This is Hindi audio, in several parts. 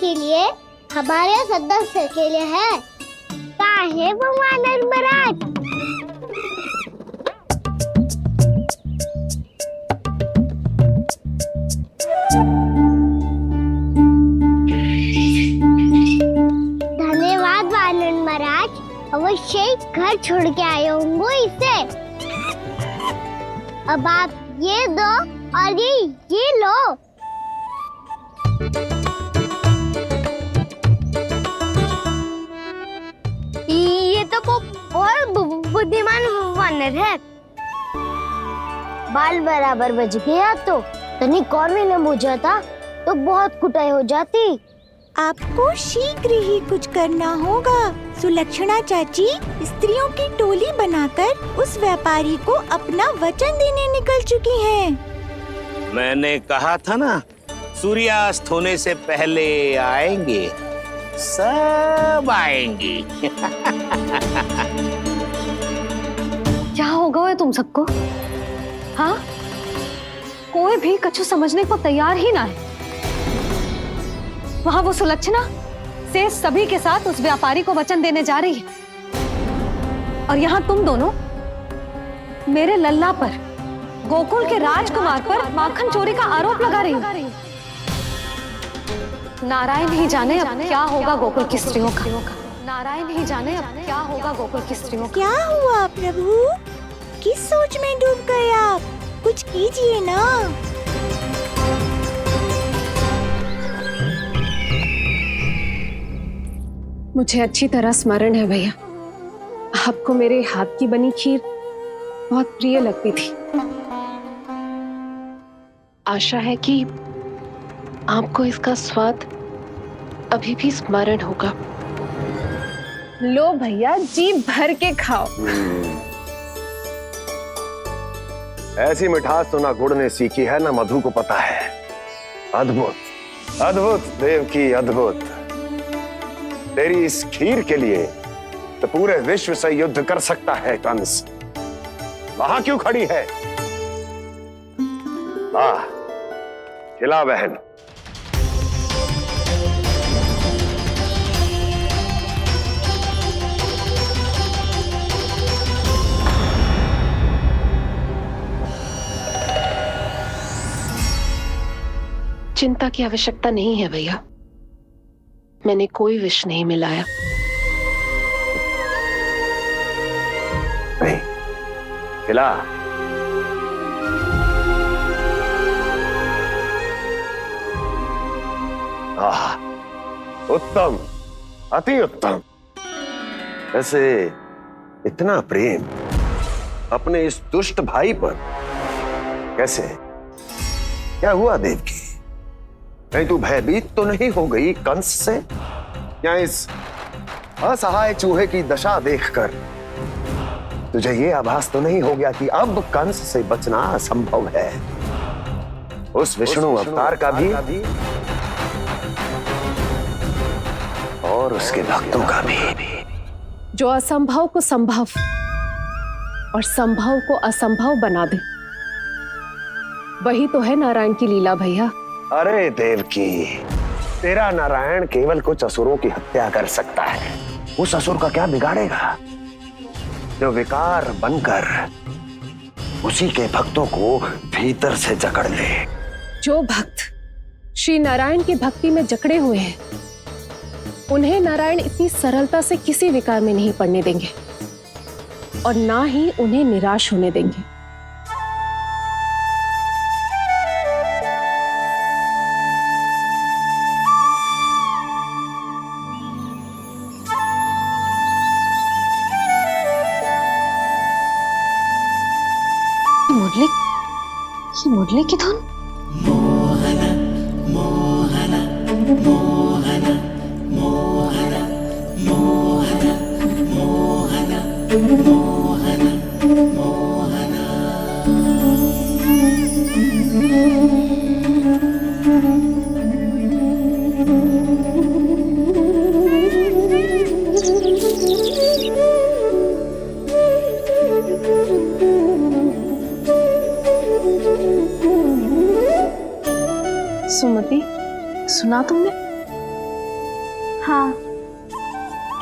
के लिए, हमारे सदस्य के लिए है। काहे भगवान महाराज? धन्यवाद वानर महाराज, अवश्य घर छोड़ के आए होंगे इसे। अब आप ये दो और ये लो। ये तो बहुत बुद्धिमान वानर है। बाल बराबर बज गया तो तनिक और भी न बूझा था तो बहुत कुटाई हो जाती। आपको शीघ्र ही कुछ करना होगा। सुलक्षणा चाची स्त्रियों की टोली बनाकर उस व्यापारी को अपना वचन देने निकल चुकी हैं। मैंने कहा था ना, सूर्यास्त होने से पहले आएंगे, सब आएंगी। क्या होगा है तुम सबको? हाँ, कोई भी कछु समझने को तैयार ही ना है। वहां वो सुलक्षणा से सभी के साथ उस व्यापारी को वचन देने जा रही है, और यहाँ तुम दोनों मेरे लल्ला पर, गोकुल के राजकुमार पर माखन चोरी का आरोप लगा रही हो। नारायण ही जाने अब क्या होगा गोकुल की स्त्रियों का। नारायण ही जाने अब क्या होगा गोकुल की स्त्रियों का। क्या हुआ प्रभु? किस सोच में डूब गए आप? कुछ कीजिए ना। मुझे अच्छी तरह स्मरण है भैया, आपको मेरे हाथ की बनी खीर बहुत प्रिय लगती थी। आशा है कि आपको इसका स्वाद अभी भी स्मरण होगा। लो भैया, जी भर के खाओ। ऐसी मिठास तो ना गुड़ ने सीखी है ना मधु को पता है। अद्भुत अद्भुत देवकी, अद्भुत। तेरी इस खीर के लिए तो पूरे विश्व से युद्ध कर सकता है कंस। वहां क्यों खड़ी है? खिला बहन। चिंता की आवश्यकता नहीं है भैया, मैंने कोई विष नहीं मिलाया। नहीं, खिला। उत्तम, अति उत्तम। वैसे इतना प्रेम अपने इस दुष्ट भाई पर कैसे? क्या हुआ देवकी? कहीं तू भयभीत तो नहीं हो गई कंस से? या इस असहाय चूहे की दशा देखकर तुझे ये आभास तो नहीं हो गया कि अब कंस से बचना असंभव है? उस विष्णु अवतार का भी और उसके भक्तों का भी। जो असंभव को संभव और संभव को असंभव बना दे, वही तो है नारायण की लीला भैया। अरे देवकी, तेरा नारायण केवल कुछ असुरों की हत्या कर सकता है। उस असुर का क्या बिगाड़ेगा जो विकार बनकर उसी के भक्तों को भीतर से जकड़ ले। जो भक्त श्री नारायण की भक्ति में जकड़े हुए हैं, उन्हें नारायण इतनी सरलता से किसी विकार में नहीं पड़ने देंगे और ना ही उन्हें निराश होने देंगे। मुरली की धुन। मोहना मोहना मोहना मोहना मोहना मोहना मोहना मोहना। सुमति, सुना तुमने? हाँ,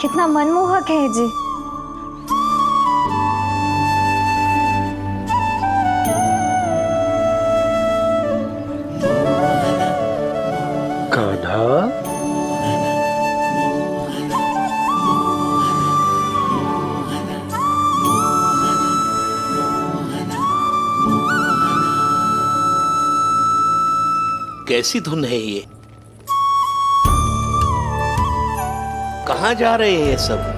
कितना मनमोहक है जी। कान्हा, कैसी धुन है ये? कहाँ जा रहे हैं ये सब?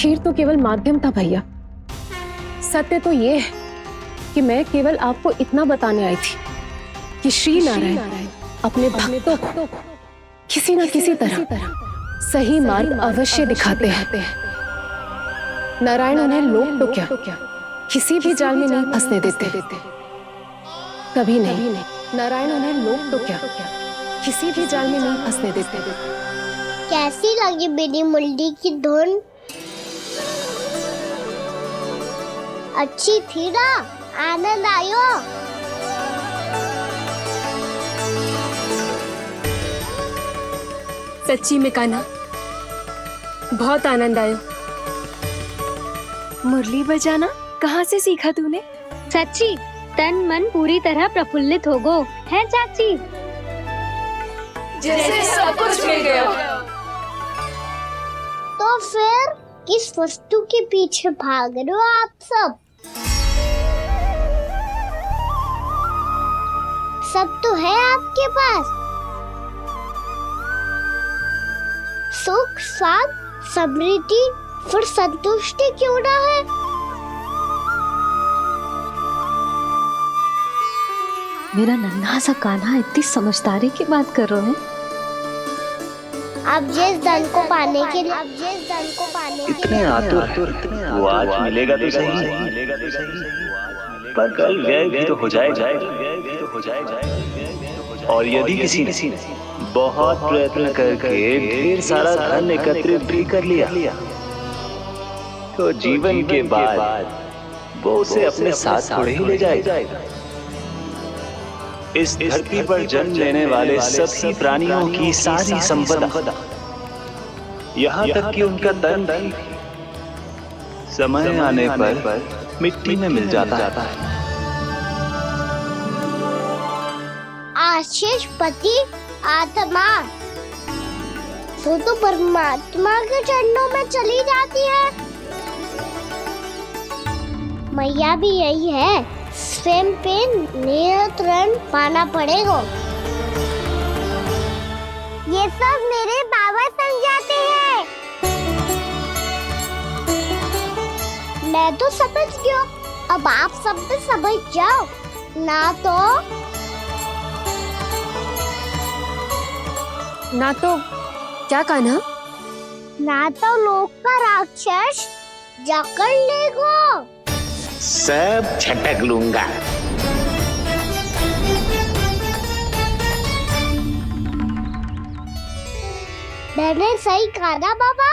खीर तो केवल माध्यम था भैया। सत्य तो ये है कि मैं केवल आपको इतना बताने आई थी कि श्री नारायण अपने भक्तों को किसी न किसी तरह सही मार्ग अवश्य दिखाते हैं। नारायण उन्हें लोग तो क्या किसी भी जाल में नहीं फंसने देते, कभी नहीं। नारायण उन्हें लोग तो क्या किसी भी जाल में नहीं फंसने देते। कैसी लगी मेरी मुंडी की धुन? अच्छी थी ना? आनंद आयो? सच्ची में कान्हा, बहुत आनंद आया। मुरली बजाना कहाँ से सीखा तूने? सच्ची तन मन पूरी तरह प्रफुल्लित हो गो है चाची। जैसे सब कुछ मिल गया। तो फिर किस वस्तु के पीछे भाग रहे हो आप सब? सब तो है आपके पास। सुख, स्वाद, समृद्धि, फिर संतुष्टि क्यों ना है? मेरा नन्हा सा कान्हा इतनी समझदारी की बात कर रहे हैं। अब जिस धन को पाने के लिए इतने आतुर वो आज मिलेगा तो सही, पर कल व्यय भी तो हो जाएगा। और यदि किसी ने बहुत प्रयत्न करके ढेर सारा धन एकत्रित भी कर लिया, तो जीवन के बाद वो उसे अपने साथ थोड़े ही ले जाएगा। इस धरती पर जन्म लेने वाले सभी प्राणियों की सारी संपदा, यहाँ तक कि उनका तन भी समय आने पर मिट्टी में मिल जाता है। आशीष पति आत्मा वो तो परमात्मा के चरणों में चली जाती है। मैया भी यही है, स्वयं पे नियंत्रण पाना पड़ेगा। ये सब मेरे बाबा समझाते हैं। मैं तो समझ गया, अब आप सब भी समझ जाओ ना तो क्या कान्हा? ना तो लोक का राक्षस जकड़ लेगो। सब झटक लूंगा। मैंने सही कहा ना बाबा?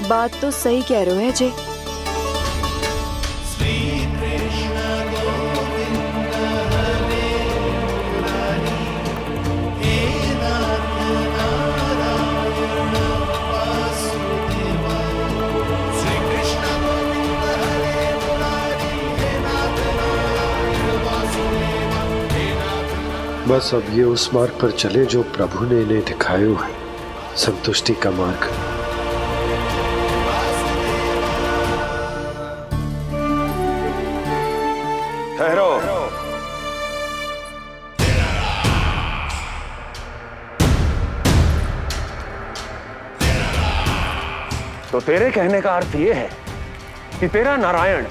बात तो सही कह रहे हो है जय। बस अब ये उस मार्ग पर चले जो प्रभु ने इन्हें दिखाया है, संतुष्टि का मार्ग। ठहरो। तो तेरे कहने का अर्थ यह है कि तेरा नारायण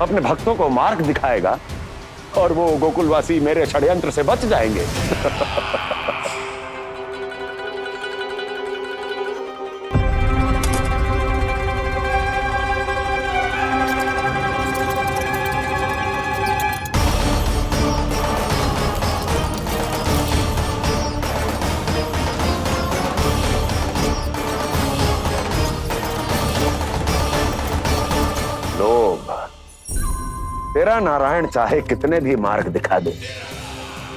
अपने भक्तों को मार्ग दिखाएगा और वो गोकुलवासी मेरे षड्यंत्र से बच जाएंगे। लोभ। तेरा नारायण चाहे कितने भी मार्ग दिखा दे,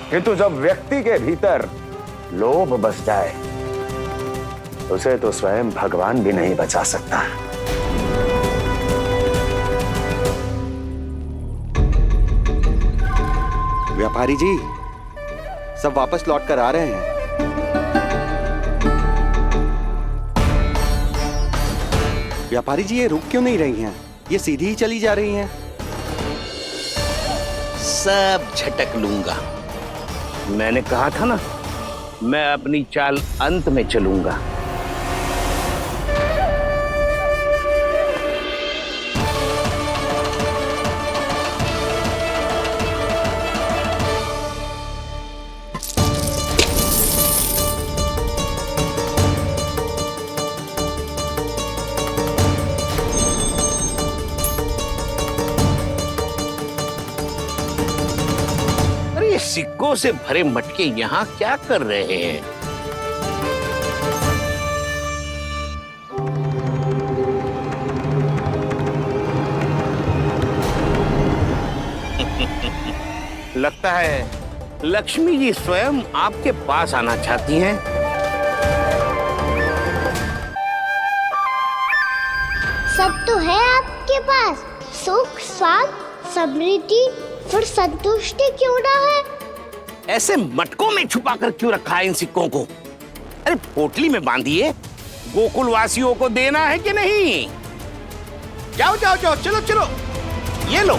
किंतु जब व्यक्ति के भीतर लोभ बस जाए उसे तो स्वयं भगवान भी नहीं बचा सकता। व्यापारी जी, सब वापस लौट कर आ रहे हैं। व्यापारी जी, ये रुक क्यों नहीं रही हैं? ये सीधी ही चली जा रही हैं। सब झटक लूंगा। मैंने कहा था ना, मैं अपनी चाल अंत में चलूंगा। सिक्कों से भरे मटके यहाँ क्या कर रहे हैं? लगता है लक्ष्मी जी स्वयं आपके पास आना चाहती हैं। सब तो है आपके पास, सुख, स्वाद, समृद्धि, फिर संतुष्टि क्यों ना है? ऐसे मटकों में छुपा कर क्यों रखा है इन सिक्कों को? अरे पोटली में बांधिए, गोकुल वासियों को देना है कि नहीं? जाओ जाओ जाओ, चलो चलो, ये लो।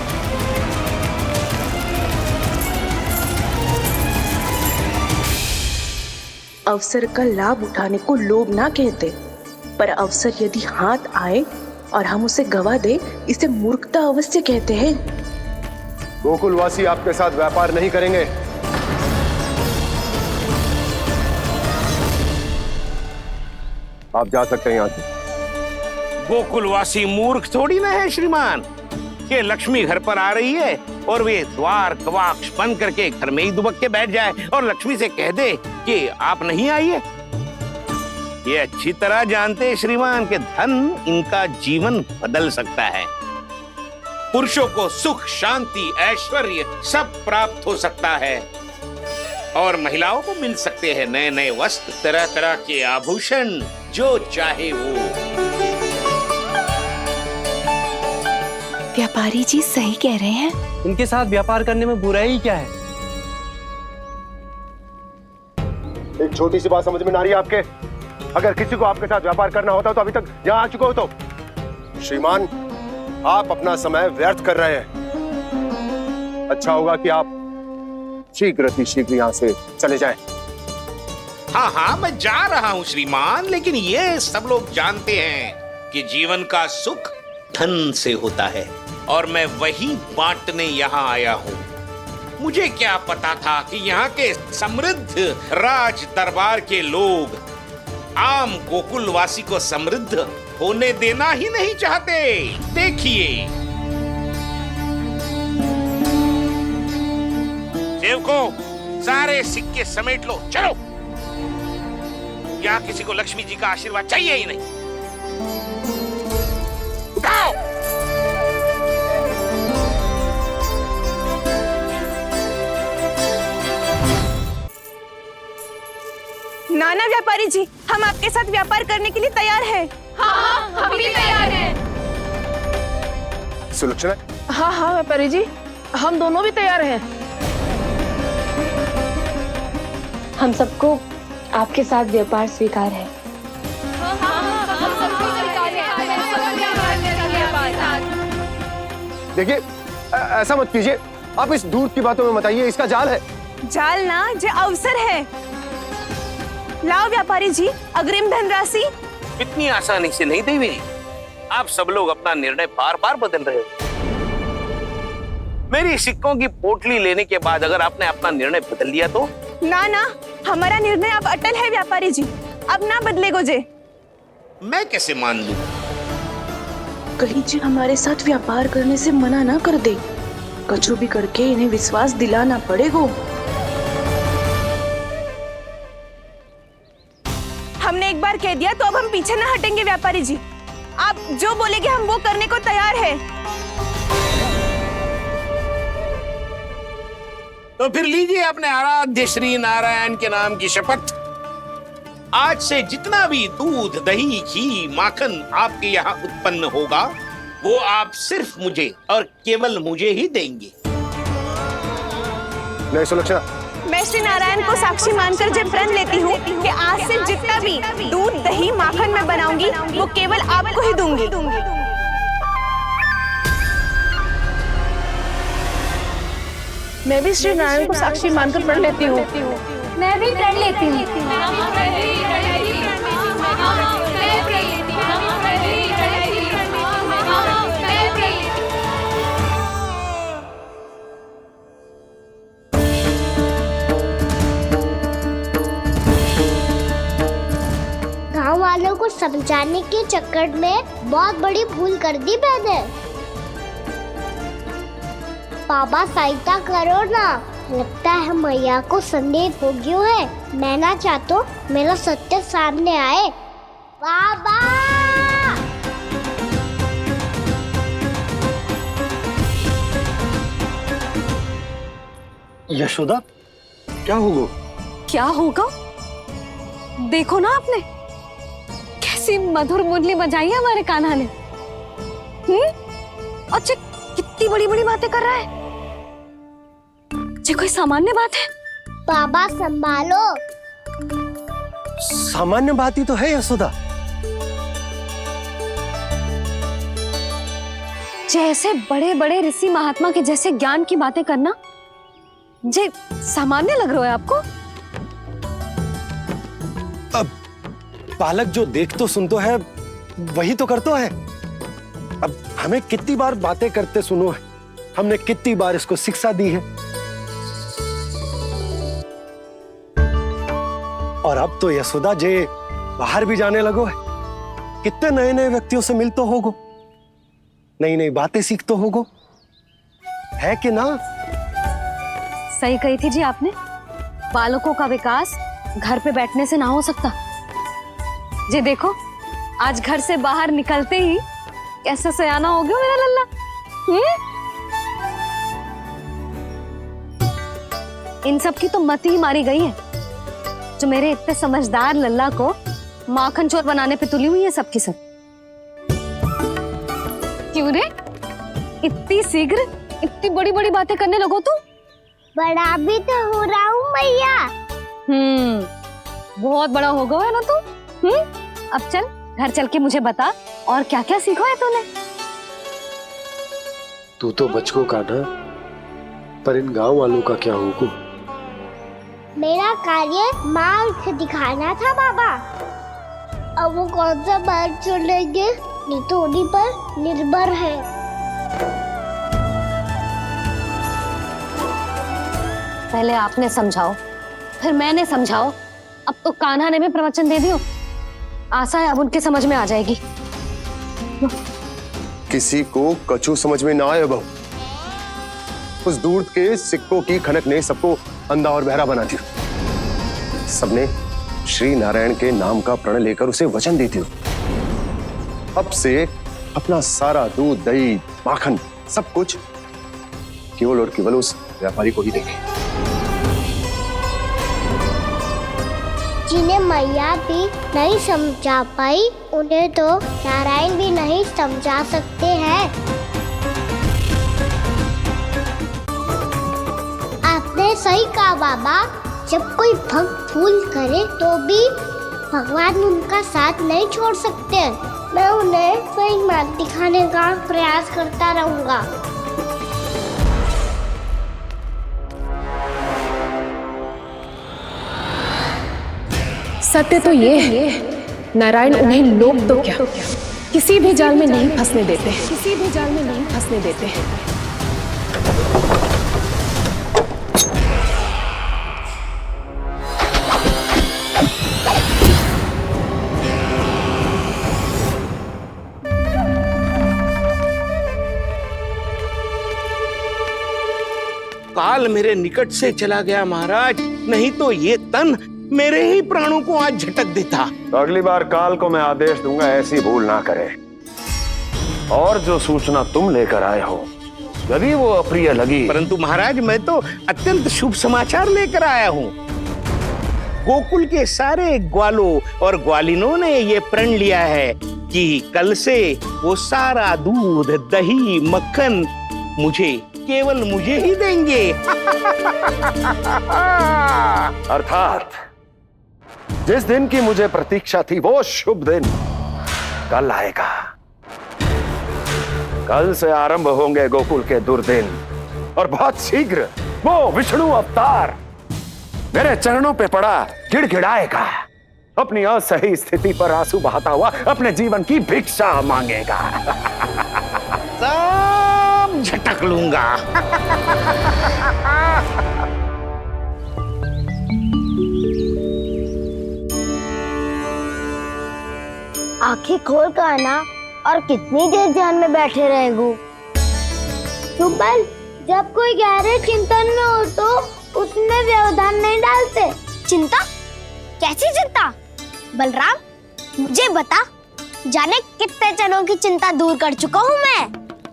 अवसर का लाभ उठाने को लोभ ना कहते, पर अवसर यदि हाथ आए और हम उसे गवा दे, इसे मूर्खता अवश्य कहते हैं। गोकुलवासी आपके साथ व्यापार नहीं करेंगे। आप जा सकते हैं यहाँ से। गोकुलवासी मूर्ख थोड़ी ना है श्रीमान। ये लक्ष्मी घर पर आ रही है और वे द्वार कवाक्ष बंद करके घर में ही दुबक के बैठ जाए और लक्ष्मी से कह दे कि आप नहीं आइए। ये अच्छी तरह जानते हैं श्रीमान कि धन इनका जीवन बदल सकता है। पुरुषों को सुख, शांति, ऐश्वर्य सब प्राप्त हो सकता है और महिलाओं को मिल सकते हैं नए नए वस्त्र, तरह तरह के आभूषण, जो चाहे वो। व्यापारी जी सही कह रहे हैं। इनके साथ व्यापार करने में बुराई क्या है? एक छोटी सी बात समझ में ना रही है आपके? अगर किसी को आपके साथ व्यापार करना होता तो अभी तक यहाँ आ चुके हो। तो श्रीमान, आप अपना समय व्यर्थ कर रहे हैं। अच्छा होगा कि आप शीघ्र यहाँ से चले जाएं। हाँ हाँ, मैं जा रहा हूँ श्रीमान, लेकिन ये सब लोग जानते हैं कि जीवन का सुख धन से होता है और मैं वही बांटने यहाँ आया हूँ। मुझे क्या पता था कि यहाँ के समृद्ध राज दरबार के लोग आम गोकुलवासी को समृद्ध होने देना ही नहीं चाहते। देखिए सेवको, सारे सिक्के समेट लो, चलो। यहाँ किसी को लक्ष्मी जी का आशीर्वाद चाहिए ही नहीं। उठाओ। नाना व्यापारी जी, हम आपके साथ व्यापार करने के लिए तैयार हैं। हाँ, हम भी तैयार हैं। सुलक्षणा। हाँ हाँ व्यापारी जी, हम दोनों भी तैयार हैं। हम सबको आपके साथ व्यापार स्वीकार है। देखिए, ऐसा मत कीजिए। आप इस दूध की बातों में मत आइए, इसका जाल है। जाल ना, जो अवसर है। लाओ व्यापारी जी, अग्रिम धनराशि। इतनी आसानी से नहीं देवी जी। आप सब लोग अपना निर्णय बार बार बदल रहे हो। मेरी सिक्कों की पोटली लेने के बाद अगर आपने अपना निर्णय बदल लिया तो? ना ना, हमारा निर्णय अब अटल है व्यापारी जी, अब ना बदलेगो जे। मैं कैसे मान लूं? कहीं जी हमारे साथ व्यापार करने से मना ना कर दे। कछु भी करके इन्हें विश्वास दिलाना पड़ेगा। हमने एक बार कह दिया तो अब हम पीछे ना हटेंगे व्यापारी जी। आप जो बोलेंगे हम वो करने को तैयार है। तो फिर लीजिए अपने आराध्य श्री नारायण के नाम की शपथ। आज से जितना भी दूध, दही, घी, माखन आपके यहाँ उत्पन्न होगा वो आप सिर्फ मुझे और केवल मुझे ही देंगे। नहीं सुलक्षणा, मैं श्री नारायण को साक्षी मानकर जब प्रण लेती हूँ कि आज से जितना भी दूध, दही, माखन मैं बनाऊंगी वो केवल आपको ही दूंगी। मैं भी श्री नारायण को साक्षी मानकर प्रण लेती हूँ। मैं भी प्रण लेती हूँ। गांव वालों को समझाने के चक्कर में बहुत बड़ी भूल कर दी मैंने। बाबा सहायता करो ना। लगता है मैया को संदेह हो गया है। मैं ना चाहता मेरा सत्य सामने आए। बाबा! यशोदा, क्या होगा? क्या होगा? देखो ना आपने कैसी मधुर मुरली बजाई है हमारे कान्हा ने। अच्छा, कितनी बड़ी बड़ी बातें कर रहा है। ये कोई सामान्य बात है? बाबा संभालो। सामान्य बात ही तो है यशोदा। जैसे बड़े बड़े ऋषि महात्मा के जैसे ज्ञान की बातें करना जे सामान्य लग रहा है आपको? अब बालक जो देख तो सुन तो है वही तो कर तो है। अब हमें कितनी बार बातें करते सुनो है, हमने कितनी बार इसको शिक्षा दी है। और अब तो यशोदा जे बाहर भी जाने लगो है। कितने नए नए व्यक्तियों से मिल तो होगो, नई नई बातें सीख तो होगो, है कि ना? सही कही थी जी आपने। बालकों का विकास घर पे बैठने से ना हो सकता। जी देखो, आज घर से बाहर निकलते ही कैसा सयाना हो गया मेरा लल्ला। इन सब की तो मत ही मारी गई है जो मेरे इतने समझदार लल्ला को माखन चोर बनाने पे तुली हुई है सबकी सब। क्यों रे, इतनी शीघ्र इतनी बड़ी बड़ी बातें करने लगो तू? बड़ा भी तो हो रहा हूँ मैया। बहुत बड़ा हो गया है ना तू। अब चल घर चल के मुझे बता और क्या क्या सीखा है तूने। तू तो बचको कान्हा, पर इन गांव वालों का क्या होगा? मेरा कार्य मार्ग दिखाना था बाबा। अब वो कौन सा मार्ग चुनेंगे ये तो उन्हीं पर निर्भर है। पहले आपने समझाओ, फिर मैंने समझाओ, अब तो कान्हा ने भी प्रवचन दे दियो। आशा है अब उनके समझ में आ जाएगी। किसी को कछु समझ में ना आए बहू। उस दूर के सिक्कों की खनक ने सबको अंधा और बहरा बना दिया। सबने श्री नारायण के नाम का प्रण लेकर उसे वचन देती हो। अब से अपना सारा दूध, दही, माखन सब कुछ केवल और केवल उस व्यापारी को ही देंगे। जिन्हें मैया भी नहीं समझा पाई, उन्हें तो नारायण भी नहीं समझा सकते हैं। आपने सही कहा बाबा, जब कोई भक्त भूल करे तो भी भगवान उनका साथ नहीं छोड़ सकते। मैं उन्हें सही मार्ग दिखाने का प्रयास करता रहूंगा। सत्य तो ये है, नारायण उन्हें लोग तो क्या किसी भी जाल में नहीं फंसने देते, किसी भी जाल में नहीं फंसने देते। काल मेरे निकट से चला गया महाराज, नहीं तो ये तन मेरे ही प्राणों को आज झटक देता। तो अगली बार काल को मैं आदेश दूंगा ऐसी भूल ना करे। और जो सूचना तुम लेकर आए हो, यदि वो अप्रिय लगी। परंतु महाराज, मैं तो अत्यंत शुभ समाचार लेकर आया हूँ। गोकुल के सारे ग्वालों और ग्वालिनों ने ये प्रण लिया है कि कल से वो सारा दूध, दही, मक्खन केवल मुझे ही देंगे। अर्थात जिस दिन की मुझे प्रतीक्षा थी, वो शुभ दिन कल आएगा। कल से आरंभ होंगे गोकुल के दुर्दिन, और बहुत शीघ्र वो विष्णु अवतार मेरे चरणों पे पड़ा गिड़गिड़ाएगा, अपनी असही स्थिति पर आंसू बहाता हुआ अपने जीवन की भिक्षा मांगेगा। सब झटक लूंगा। आंखें खोल कर आना, और कितनी देर ध्यान में बैठे रहेगो? सुबल, जब कोई गहरे चिंतन में हो तो उसमें व्यवधान नहीं डालते। चिंता? कैसी चिंता? बलराम, मुझे बता, जाने कितने जनों की चिंता दूर कर चुका हूँ मैं।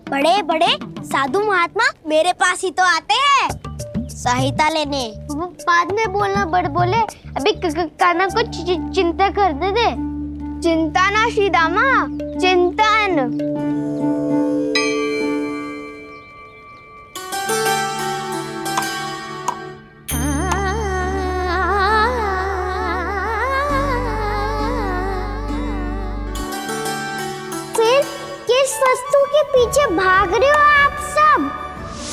बड़े बड़े साधु महात्मा मेरे पास ही तो आते हैं सहायता लेने। बाद में बोलना बड़ बोले, अभी कान्हा को चिंता करने दे। चिंता ना श्रीदामा, चिंतन। किस वस्तु के पीछे भाग रहे हो आप सब?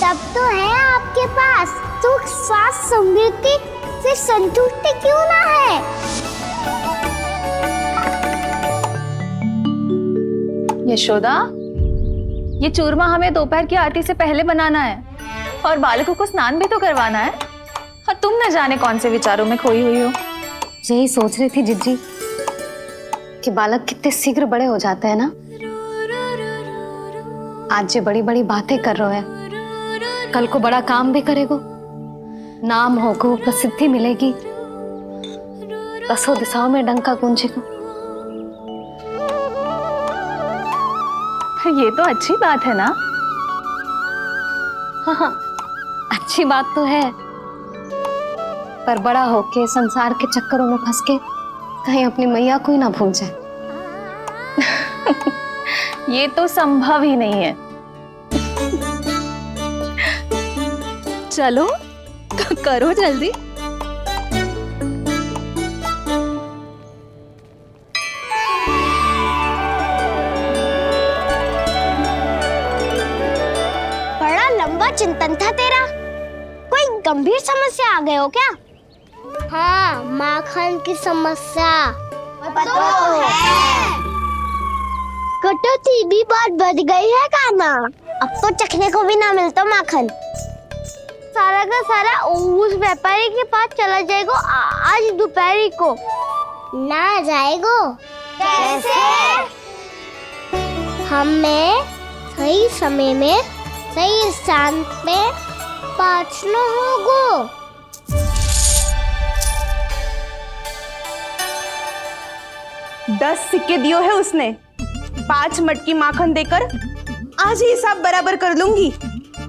सब तो है आपके पास। सुख, स्वास्थ्य, समृद्धि से संतुष्टि क्यों ना है? यशोदा, ये चूरमा हमें दोपहर की आरती से पहले बनाना है, और बालकों को स्नान भी तो करवाना है। और तुम न जाने कौन से विचारों में खोई हुई हो। यही सोच रही थी जिज्जी कि बालक कितने शीघ्र बड़े हो जाते हैं ना। आज ये बड़ी बड़ी बातें कर रहे हैं, कल को बड़ा काम भी करेगो, नाम होगो, प्रसिद्धि मिलेगी, दसों दिशाओं में डंका गूंजेगा। ये तो अच्छी बात है ना? हाँ, अच्छी बात तो है, पर बड़ा होके संसार के चक्करों में फंस के कहीं अपनी मैया को ही ना भूल जाए। ये तो संभव ही नहीं है। चलो करो जल्दी। बड़ा लंबा चिंतन था तेरा। कोई गंभीर समस्या आ गए हो क्या? हाँ, माखन की समस्या तो है। कटौती भी बहुत बढ़ गई है कान्हा। अब तो चखने को भी ना मिलता माखन। सारा का सारा उस व्यापारी के पास चला जाएगा आज दोपहर को। ना जाएगो कैसे? हमें सही समय में सही स्थान पे पहुंचना होगा। 10 सिक्के दियो है उसने, 5 मटकी माखन देकर आज ही हिसाब बराबर कर लूंगी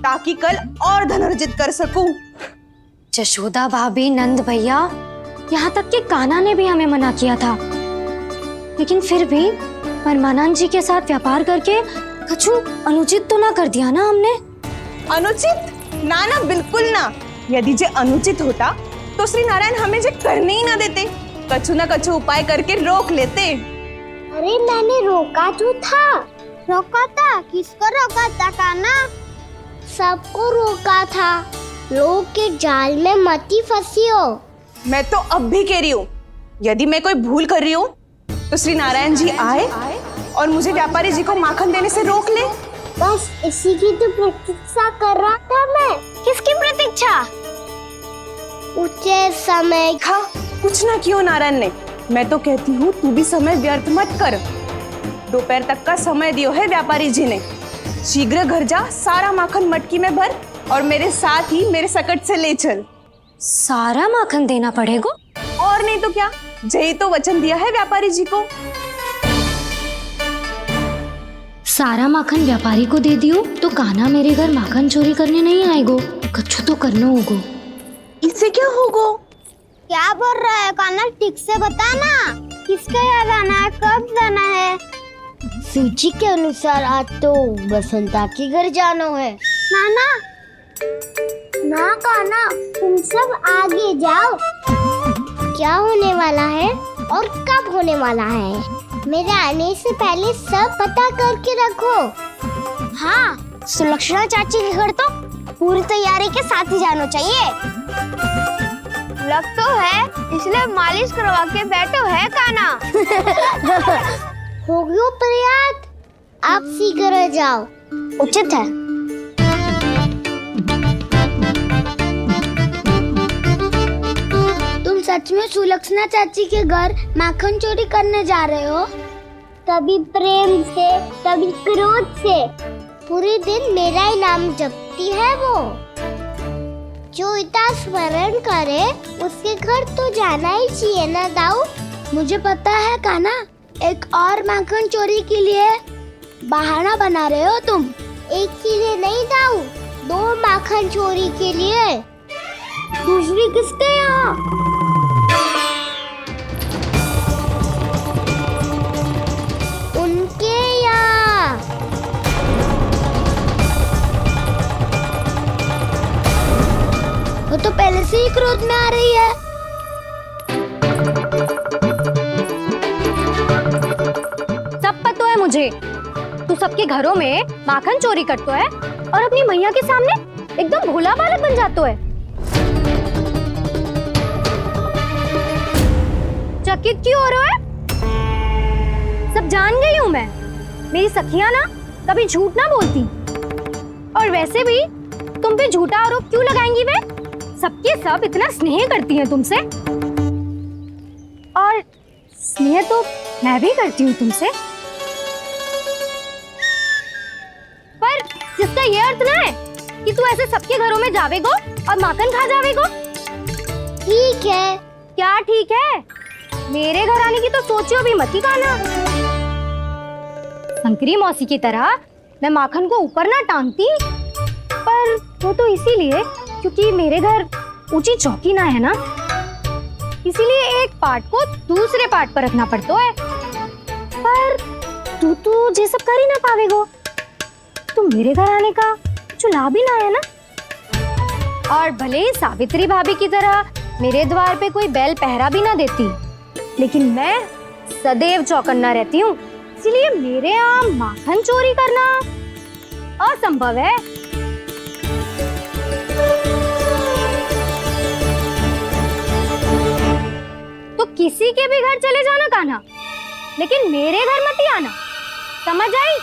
ताकि कल और धन अर्जित कर सकूं। जशोदा भाभी, नंद भैया, यहाँ तक कि कान्हा ने भी हमें मना किया था, लेकिन फिर भी परमानंद जी के साथ व्यापार करके कुछ अनुचित तो ना कर दिया ना हमने? अनुचित? ना ना, बिल्कुल ना। यदि जे अनुचित होता तो श्री नारायण हमें जे करने ही ना देते, कछु ना कछु उपाय करके रोक लेते। अरे मैंने रोका तो था। रोका था? किसको रोका था कान्हा? सबको रोका था। लोग के जाल में मत ही फंसी हो। मैं तो अब भी कह रही हूँ, यदि मैं कोई भूल कर रही हूँ तो श्री नारायण जी आए और मुझे व्यापारी जी को माखन देने से रोक ले। बस इसी की तो प्रतीक्षा कर रहा था मैं। किसकी प्रतीक्षा? उचित समय का कुछ ना क्यों नारायण ने। मैं तो कहती हूँ तू भी समय व्यर्थ मत कर। दोपहर तक का समय दियो है व्यापारी जी ने। शीघ्र घर जा, सारा माखन मटकी में भर और मेरे साथ ही मेरे सकट से ले चल। सारा माखन देना पड़ेगा? और नहीं तो क्या, जय तो वचन दिया है व्यापारी जी को। सारा माखन व्यापारी को दे दियो तो कान्हा मेरे घर माखन चोरी करने नहीं आएगो। कछु तो करना होगो। इससे क्या होगो? क्या बोल रहा है कान्हा? ठीक से बता ना। किसका याद आना है? कब जाना है? सूची के अनुसार आज तो बसंता के घर जाना है। नाना ना कान्हा, तुम सब आगे जाओ। क्या होने वाला है और कब होने वाला है, मेरे आने से पहले सब पता करके रखो। हाँ, सुलक्षणा चाची के घर तो पूरी तैयारी के साथ ही जाना चाहिए। लग तो है, इसलिए मालिश करवा के बैठो है कान्हा। हो गयो प्रयास, आप शीघ्र जाओ, उचित है। तुम सच में सुलक्षणा चाची के घर माखन चोरी करने जा रहे हो? कभी प्रेम से, कभी क्रोध से, पूरे दिन मेरा ही नाम जपती है वो। जो इतना स्मरण करे उसके घर तो जाना ही चाहिए ना दाऊ। मुझे पता है कान्हा, एक और माखन चोरी के लिए बहाना बना रहे हो तुम। एक के लिए नहीं दाऊ, 2 माखन चोरी के लिए। दूसरी किसके यहाँ? उनके यहाँ। वो तो पहले से ही क्रोध में आ रही है। सब पता है मुझे, तू सबके घरों में माखन चोरी करतो है और अपनी मैया के सामने एकदम भोला बालक बन जातो है। चकित क्यों हो रहा है? सब जान गई हूँ मैं। मेरी सखियां ना कभी झूठ ना बोलती, और वैसे भी तुम पे झूठा आरोप क्यों लगाएंगी? वे सबके सब इतना स्नेह करती हैं तुमसे, और स्नेह तो मैं भी करती हूँ तुमसे, पर जिसका ये अर्थ ना है कि तू ऐसे सबके घरों में जावेगो और माखन खा जावेगो। ठीक है। क्या ठीक है? मेरे घर आने की तो सोचियो भी मत ही कान्हा। शंकरी मौसी की तरह मैं माखन को ऊपर ना टांगती, पर वो तो इसीलिए क्योंकि मेरे घर ऊंची चौकी ना है ना, इसीलिए एक पार्ट को दूसरे पार्ट पर रखना पड़ता है। पर तू तो ये सब कर ही ना पावेगो, तो मेरे घर आने का कुछ लाभ ही ना है ना। और भले ही सावित्री भाभी की तरह मेरे द्वार पे कोई बैल पहरा भी ना देती, लेकिन मैं सदैव चौकन्ना रहती हूँ, इसलिए मेरे यहाँ माखन चोरी करना असंभव है। तो किसी के भी घर चले जाना कान्हा, लेकिन मेरे घर मत ही आना, समझ आई?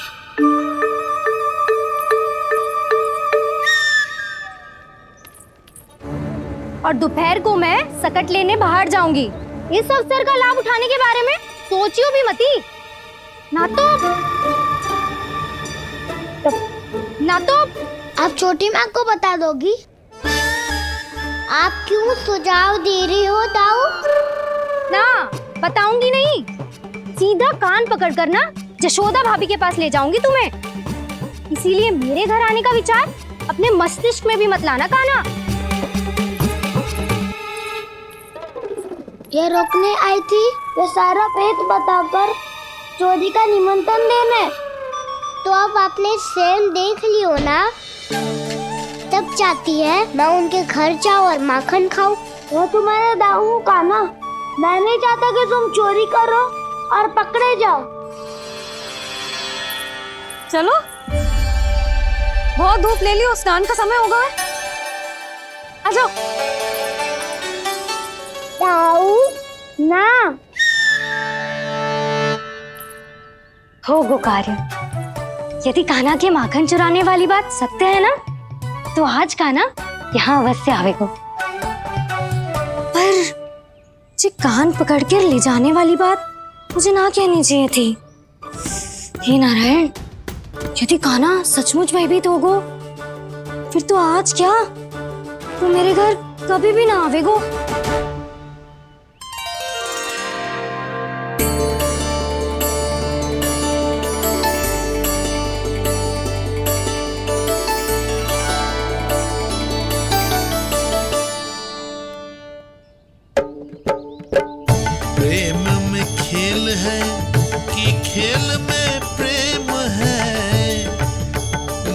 और दोपहर को मैं सकट लेने बाहर जाऊंगी। इस अवसर का लाभ उठाने के बारे में सोचियो भी मती। ना तो आप छोटी माँ को बता दोगी? आप क्यों सुझाव दे रही हो ताऊ? ना बताऊंगी नहीं, सीधा कान पकड़ कर ना जशोदा भाभी के पास ले जाऊंगी तुम्हें। इसीलिए मेरे घर आने का विचार अपने मस्तिष्क में भी मत लाना काना। ये रोकने आई थी ये सारा पेट बताकर चोरी का निमंत्रण देने। तो अब आपने सेल देख लियो ना, तब चाहती है मैं उनके घर जाऊं और माखन खाऊं। वो तुम्हारा दाऊ का ना, मैं नहीं चाहता कि तुम चोरी करो और पकड़े जाओ। चलो, बहुत धूप ले लियो, स्नान का समय होगा। आ जाओ। दाऊ ना हो कार्य। यदि कान्हा के माखन चुराने वाली बात सत्य है ना, तो आज कान्हा यहाँ अवश्य आवेगो। पर जी कान पकड़ कर ले जाने वाली बात मुझे ना कहनी चाहिए थी। हे नारायण, यदि कान्हा सचमुच भयभीत होगो, फिर तो आज क्या, तो मेरे घर कभी भी ना आवेगो। प्रेम में खेल है कि खेल में प्रेम है,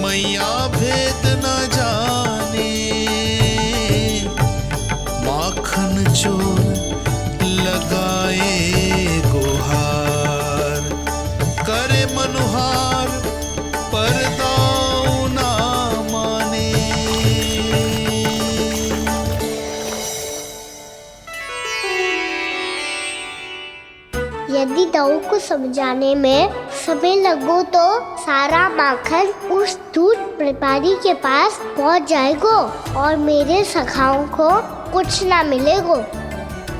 मैया भेद न जाने। माखन चोर लगाए गुहार, करे मनुहार पर दाऊ ना माने। यदि दाऊ को समझाने में समय लगो तो सारा माखन उस दूध व्यापारी के पास पहुंच जाएगो और मेरे सखाओं को कुछ ना मिलेगो।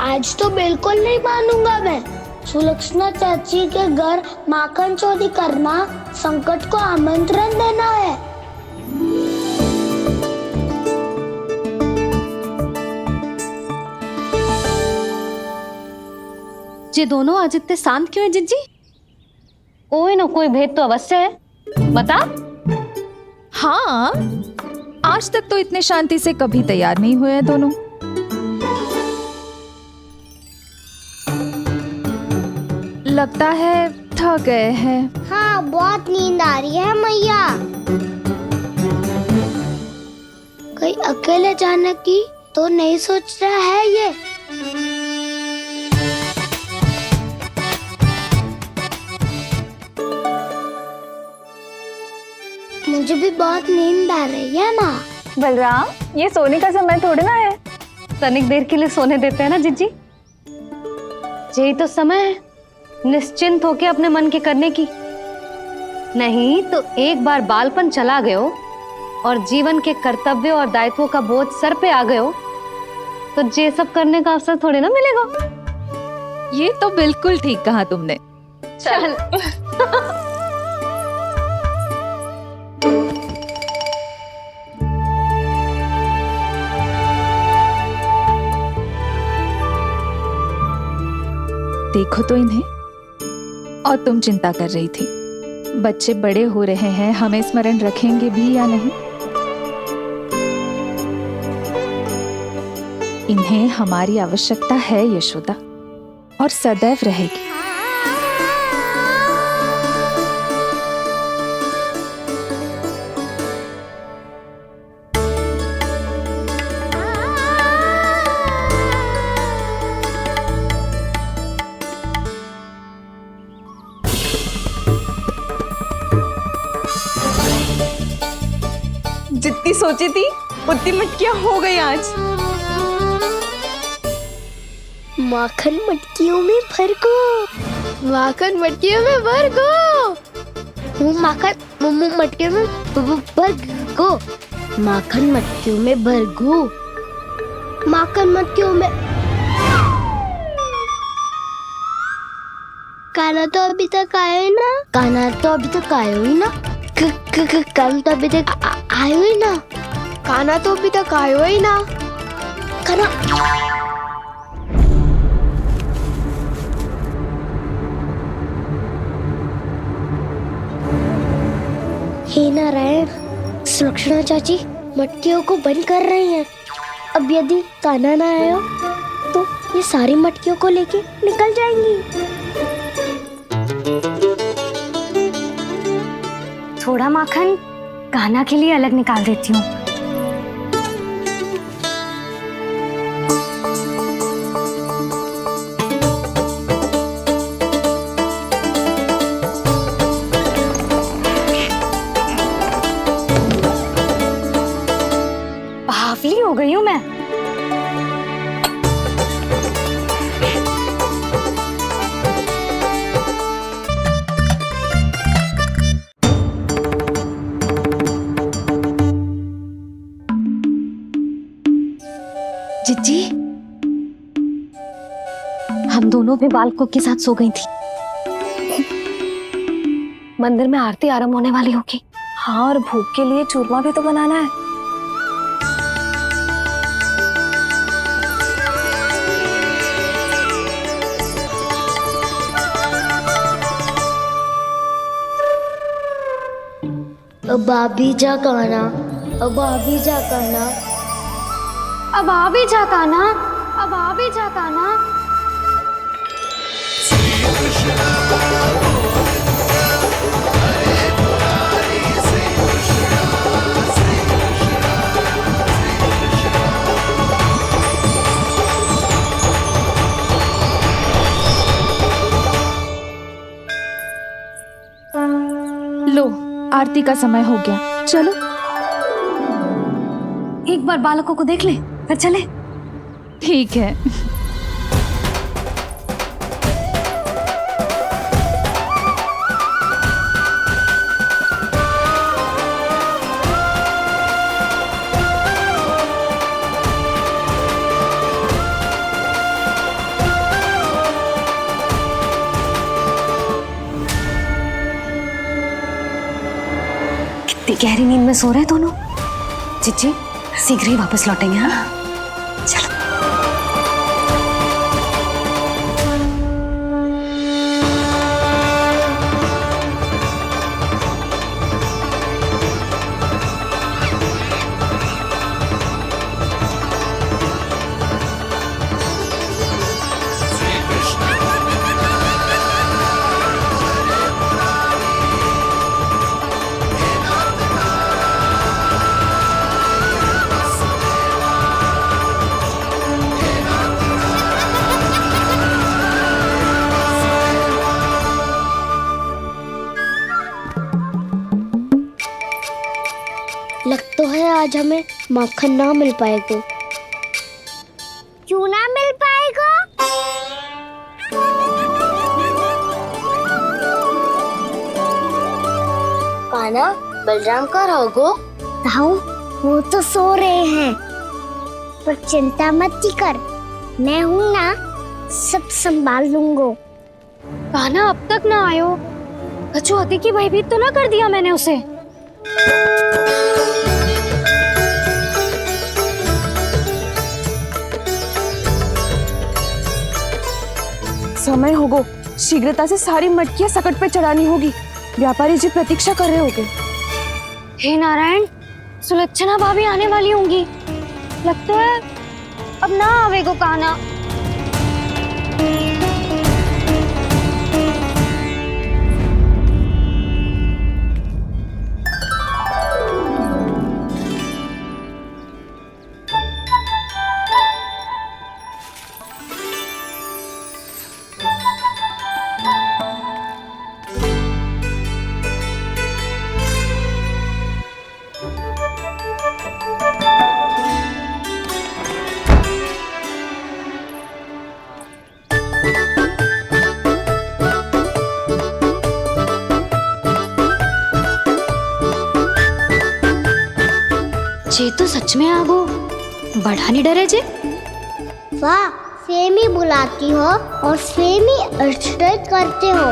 आज तो बिल्कुल नहीं मानूंगा मैं। सुलक्षणा चाची के घर माखन चोरी करना संकट को आमंत्रण देना है। ये दोनों आज इतने शांत क्यों है जिज्जी? कोई न कोई भेद तो अवश्य है, बता। हाँ, आज तक तो इतने शांति से कभी तैयार नहीं हुए हैं दोनों। लगता है थक गए हैं। हाँ, बहुत नींद आ रही है मैया। कहीं अकेले जाने की तो नहीं सोच रहा है ये? मुझे भी बहुत नींद आ रही है माँ। बलराम, ये सोने का समय थोड़ी ना है। तनिक देर के लिए सोने देते हैं ना जिज्जी। यही तो समय है निश्चिंत होके अपने मन के करने की। नहीं तो एक बार बालपन चला गयो और जीवन के कर्तव्यों और दायित्वों का बोझ सर पे आ गयो, तो ये सब करने का अवसर थोड़े ना मिलेगा। ये तो बिल्कुल ठीक कहा तुमने। चल। देखो तो इन्हें, और तुम चिंता कर रही थी बच्चे बड़े हो रहे हैं, हमें स्मरण रखेंगे भी या नहीं। इन्हें हमारी आवश्यकता है यशोदा, और सदैव रहेगी। जितनी सोची थी उतनी मटकियां हो गई आज। माखन मटकियों में भर गो, माखन मटकियों में भर गो, माखन मटकियों में भर गो, माखन मटकियों में भर गो। माखन मटकियों में। काना तो अभी तक आया ही ना। काना तो अभी तक आया ही ना। काना तो अभी तक आया ही ना। काना तो अभी तक आया ही ना। काना हे नारायण, सुलक्षणा चाची मटकियों को बंद कर रही हैं। अब यदि कान्हा ना आया तो ये सारी मटकियों को लेके निकल जाएंगी। थोड़ा माखन कान्हा के लिए अलग निकाल देती हूँ। बावली हो गई हूँ मैं। जिज्जी, हम दोनों भी बालकों के साथ सो गई थी। मंदिर में आरती आरंभ होने वाली होगी। हाँ, और भूख के लिए चूरमा भी तो बनाना है। अब भाभी जा कान्हा, अब भाभी जा कान्हा, अब आ भी जा कान्हा, अब आ भी जा कान्हा। लो, आरती का समय हो गया, चलो। एक बार बालकों को देख ले, फिर चले। ठीक है। कितनी गहरी नींद में सो रहे दोनों। जिज्जी शीघ्र ही वापस लौटेंगे। हाँ, चलो। लग तो है आज हमें माखन ना मिल पाएगा। क्यों ना मिल पाएगा? कान्हा, बलराम का रहोगो? ताऊ, वो तो सो रहे हैं, पर चिंता मत कर, मैं हूँ ना, सब संभाल लूंगो। कान्हा अब तक ना आयो, कछु अति की भयभीत तो ना कर दिया मैंने उसे? समय होगो, शीघ्रता से सारी मटकियां सकट पे चढ़ानी होगी। व्यापारी जी प्रतीक्षा कर रहे होंगे। हे नारायण, सुलक्षणा भाभी आने वाली होंगी। लगता है अब ना आवेगो कान्हा। जे तो सच में आगो, बड़ा नहीं डरे जे। वाह, सेम ही बुलाती हो और सेम ही अर्चना करते हो।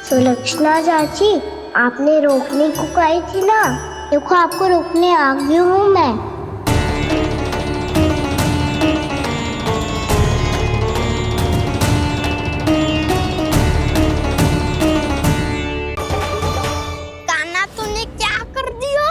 सुलक्षणा चाची, आपने रोकने को कही थी ना, देखो आपको रोकने आ गई हूँ मैं। कान्हा, तूने क्या कर दिया?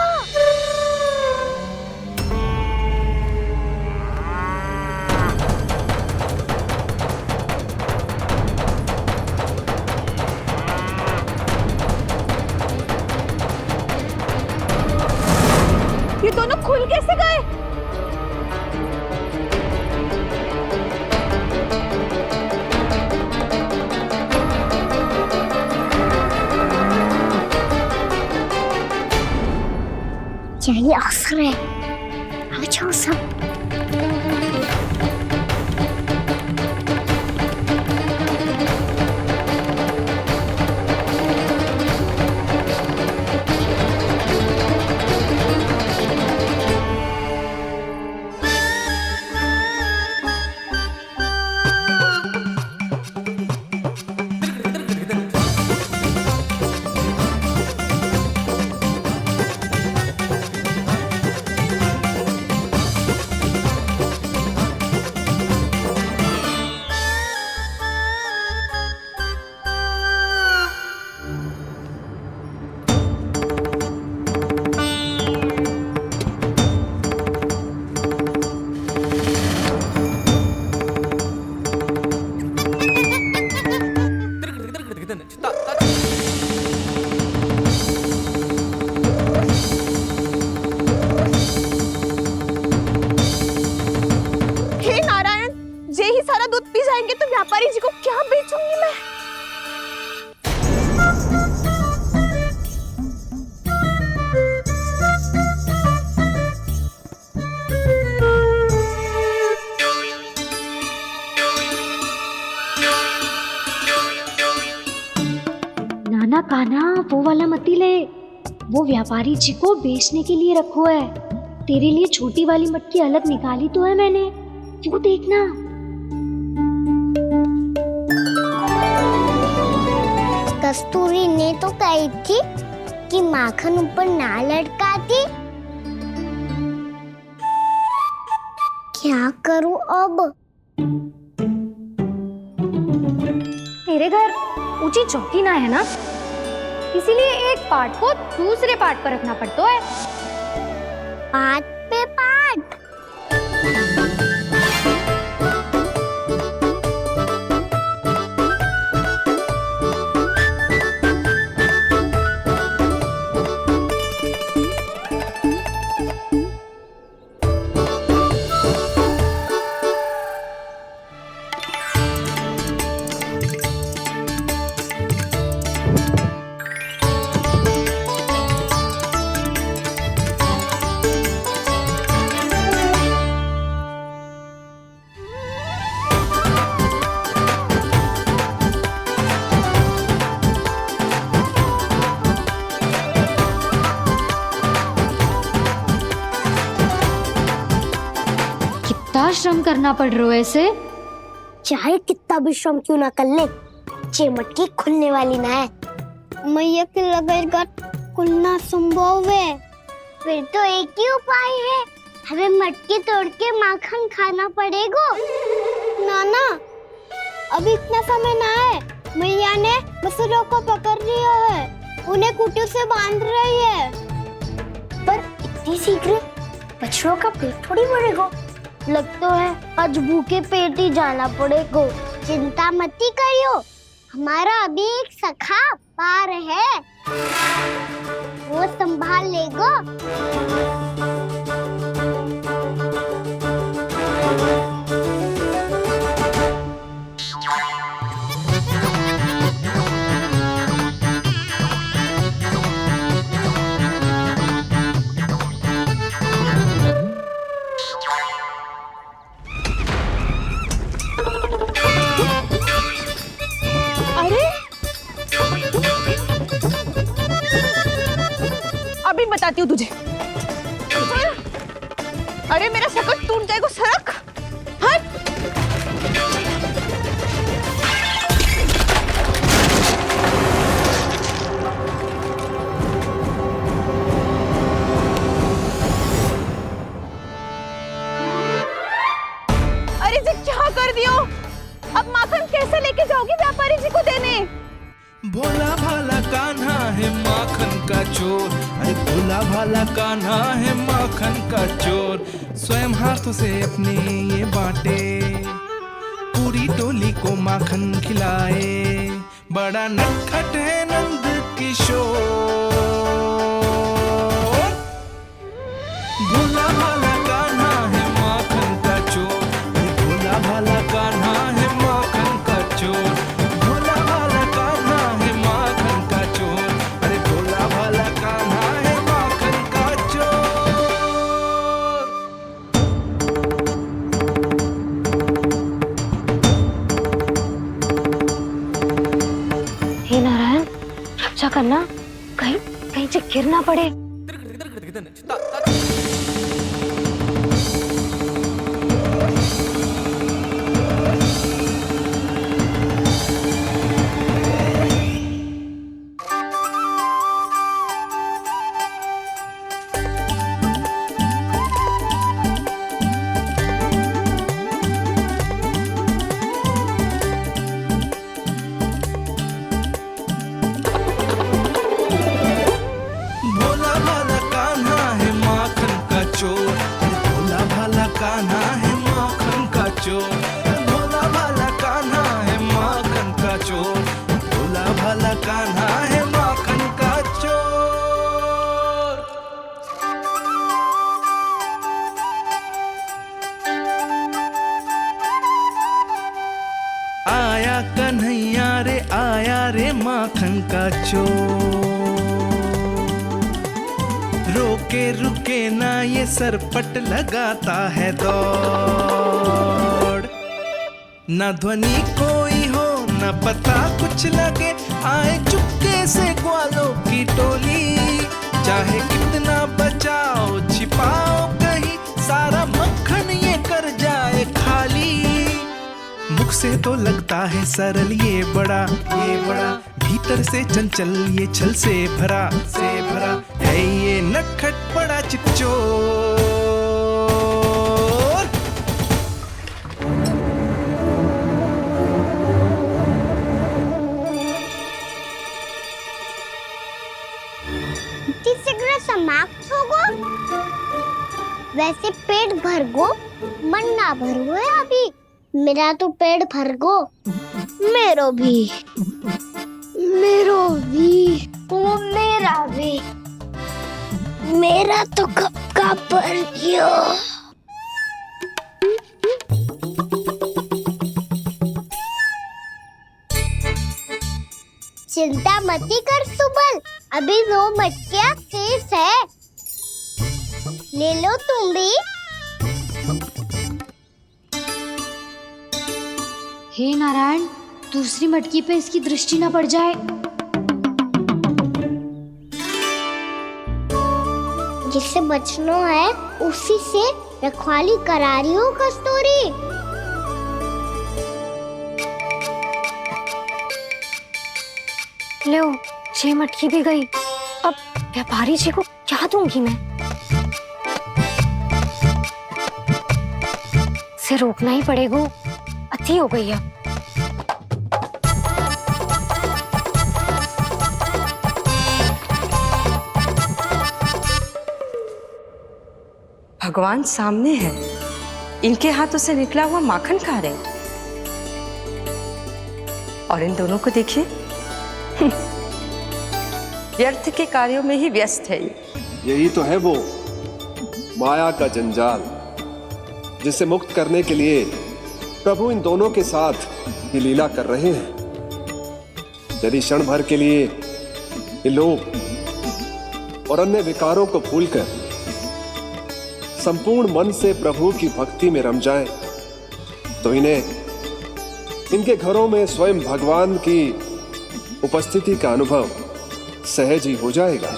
ये दोनों खुल कैसे गए? यही असर है। आ जाओ सब। हे नारायण, जे ही सारा दूध पी जाएंगे तो व्यापारी जी को क्या बेचूंगी मैं? नाना कान्हा, वो वाला मती ले, वो व्यापारी जी को बेचने के लिए रखो है। तेरे लिए छोटी वाली मटकी अलग निकाली तो है मैंने, वो देखना। कस्तूरी ने तो कही थी कि माखन ऊपर ना लटकाती। क्या करूं अब? तेरे घर ऊंची चौकी ना है ना, इसीलिए एक पार्ट को दूसरे पार्ट पर रखना पड़ता है। पार्ट पे पार्ट। श्रम करना पड़ रहा है ऐसे। चाहे कितना भी श्रम क्यों ना कर ले, ये मटकी खुलने वाली ना है। मैया के लगेगा खुलना संभव है। फिर तो एक ही उपाय है, हमें मटकी तोड़ के माखन खाना पड़ेगा। नाना, अभी इतना समय ना है। मैया ने बछड़ों को पकड़ लिया है, उन्हें कुटियों से बांध रही है। पर इतनी शीघ्र बछड़ों का पेट थोड़ी भरेगा। लगता है आज भूखे पेट ही जाना पड़ेगा। चिंता मत करियो, हमारा अभी एक सखा पार है, वो संभाल लेगा। अरे मेरा सकट टूट जाएगा, सरक हट। अरे जी क्या कर दियो? अब माखन कैसे लेके जाओगी व्यापारी जी को देने? भोला भाला कान्हा है माखन का चोर, अरे भोला भाला कान्हा है माखन का चोर। स्वयं हाथों से अपने ये बांटे, पूरी टोली को माखन खिलाए। बड़ा नटखट है नंद किशोर। भोला भाला कान्हा है माखन का चोर, अरे भोला भाला कान्हा है माखन का चोर। भोला भाला कान्हा है माखन का चोर, अरे भोला भाला कान्हा है माखन का चोर। हे नारायण, रक्षा करना, कहीं कहीं से गिर ना पड़े। भोला भाला कान्हा है माखन का चोर, भोला भाला कान्हा है माखन का चोर। भोला भाला कान्हा है माखन का चोर, भोला भाला कान्हा है माखन का चोर। आया कन्हैया रे आया रे माखन का चोर। रोके रुके ना ये सरपट लगाता है दौड़। ना ध्वनि कोई हो ना पता कुछ लगे, आए चुपके से ग्वालों की टोली। चाहे कितना बचाओ छिपाओ कहीं, सारा मक्खन ये कर जाए खाली। मुख से तो लगता है सरल ये बड़ा भीतर से चंचल ये छल से भरा है ये नटखट बड़ा चिच्चोर। शीघ्र समाप्त होगो, वैसे पेट भर गो मन ना भर है अभी। मेरा तो पेट भर गो, मेरो भी वो मेरा भी, मेरा तो कब का भर गयो। चिंता मती कर सुबल, अभी 2 मटकियाँ शेष है, ले लो तुम भी। हे नारायण, दूसरी मटकी पे इसकी दृष्टि न पड़ जाए। जिससे बचना है उसी से रखवाली करा रही हो कस्तूरी। लो, 6 मटकी भी गई। अब व्यापारी जी को क्या दूंगी मैं? इसे रोकना ही पड़ेगा, अति हो गई है। भगवान सामने है, इनके हाथों से निकला हुआ माखन खा रहे हैं। और इन दोनों को देखिए, व्यर्थ के कार्यों में ही व्यस्त है। यही तो है वो माया का जंजाल, जिसे मुक्त करने के लिए प्रभु इन दोनों के साथ ये लीला कर रहे हैं। यदि क्षण भर के लिए ये लोग और अन्य विकारों को भूलकर संपूर्ण मन से प्रभु की भक्ति में रम जाएं, तो इन्हें इनके घरों में स्वयं भगवान की उपस्थिति का अनुभव सहज ही हो जाएगा।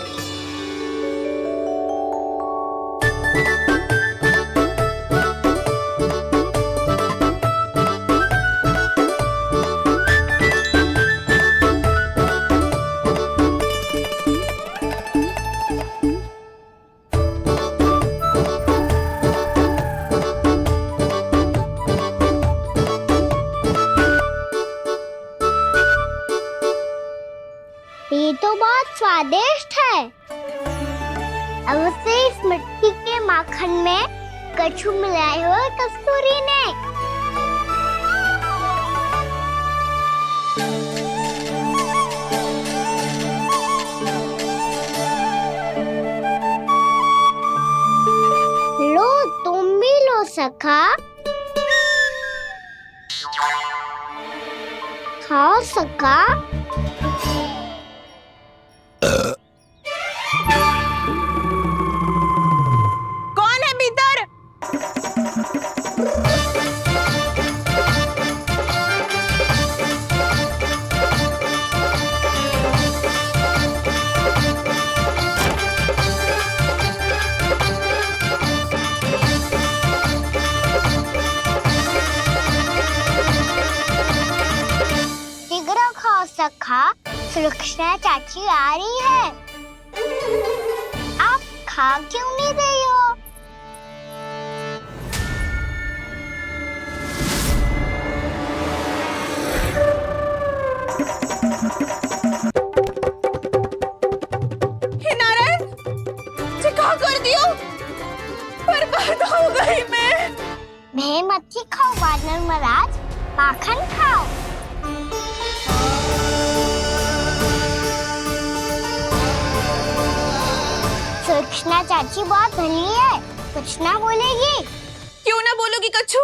स्वादिष्ट है। अब से इस मिट्टी के माखन में कछु मिलाए हुए कस्तूरी ने। लो, तुम भी लो सखा। खाओ सखा। कौन है भीतर? शीघ्र खाओ सखा, सुलक्षणा चाची आ रही है। आप खा क्यों नहीं रही हो? हे नारायण, ये क्या कर दियो? बर्बाद हो गई मैं मच्छी खाओ वानर महाराज, माखन खाओ। सुलक्षणा चाची बहुत भली है, कुछ ना बोलेगी। क्यों ना बोलोगी कच्छू?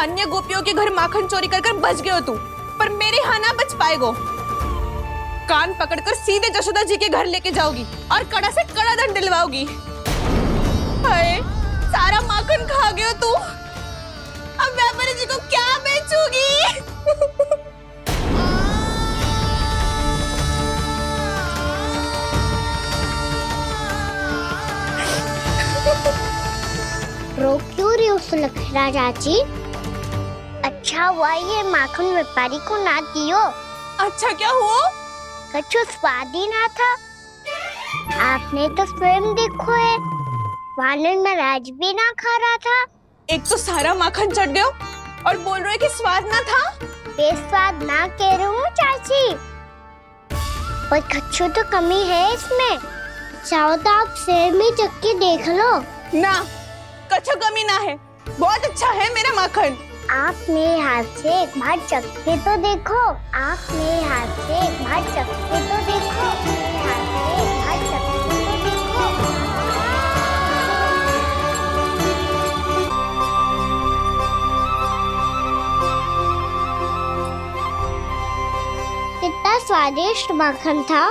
अन्य गोपियों के घर माखन चोरी कर बच गए हो तू, पर मेरे यहाँ ना बच पाएगो। कान पकड़कर सीधे जशोदा जी के घर लेके जाओगी और कड़ा से कड़ा दंड दिलवाओगी। हाय, सारा माखन खा गए हो तू। अब व्यापारी जी को क्या बेचूगी? रो क्यों रही हो सुलक्षणा चाची? अच्छा हुआ ये माखन व्यापारी को ना दियो। अच्छा क्या हुआ? कछु स्वाद ही ना था। आपने तो स्वयं देखो है, वानर महाराज भी ना खा रहा था। एक तो सारा माखन चढ़ गयो और बोल रहे कि स्वाद ना था। बेस्वाद ना कह रही हूँ चाची, पर कछु तो कमी है इसमें। चाहो तो आप शहर में चख के देख लो। ना, कछु कमी ना है, बहुत अच्छा है मेरा माखन। आप मेरे हाथ से एक बार चख के तो देखो। आप मेरे हाथ से एक बार चख के तो देखो। मेरे हाथ से एक बार चख के तो देखो। कितना स्वादिष्ट माखन था,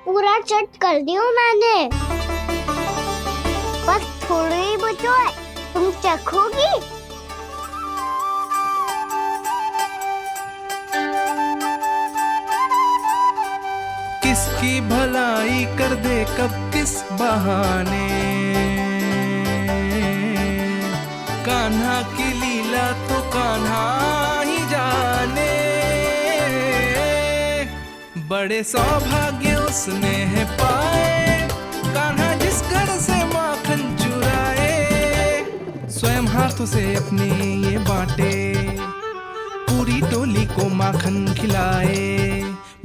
पूरा चट कर दियो मैंने। बस थोड़ी ही बचो है, तुम चखोगी? किसकी भलाई कर दे कब किस बहाने, कान्हा की लीला तो कान्हा ही जाने। बड़े सौभाग्य उसने है पाए, कान्हा जिस घर से माखन चुराए। स्वयं हाथों से अपने ये बांटे, पूरी टोली को माखन खिलाए।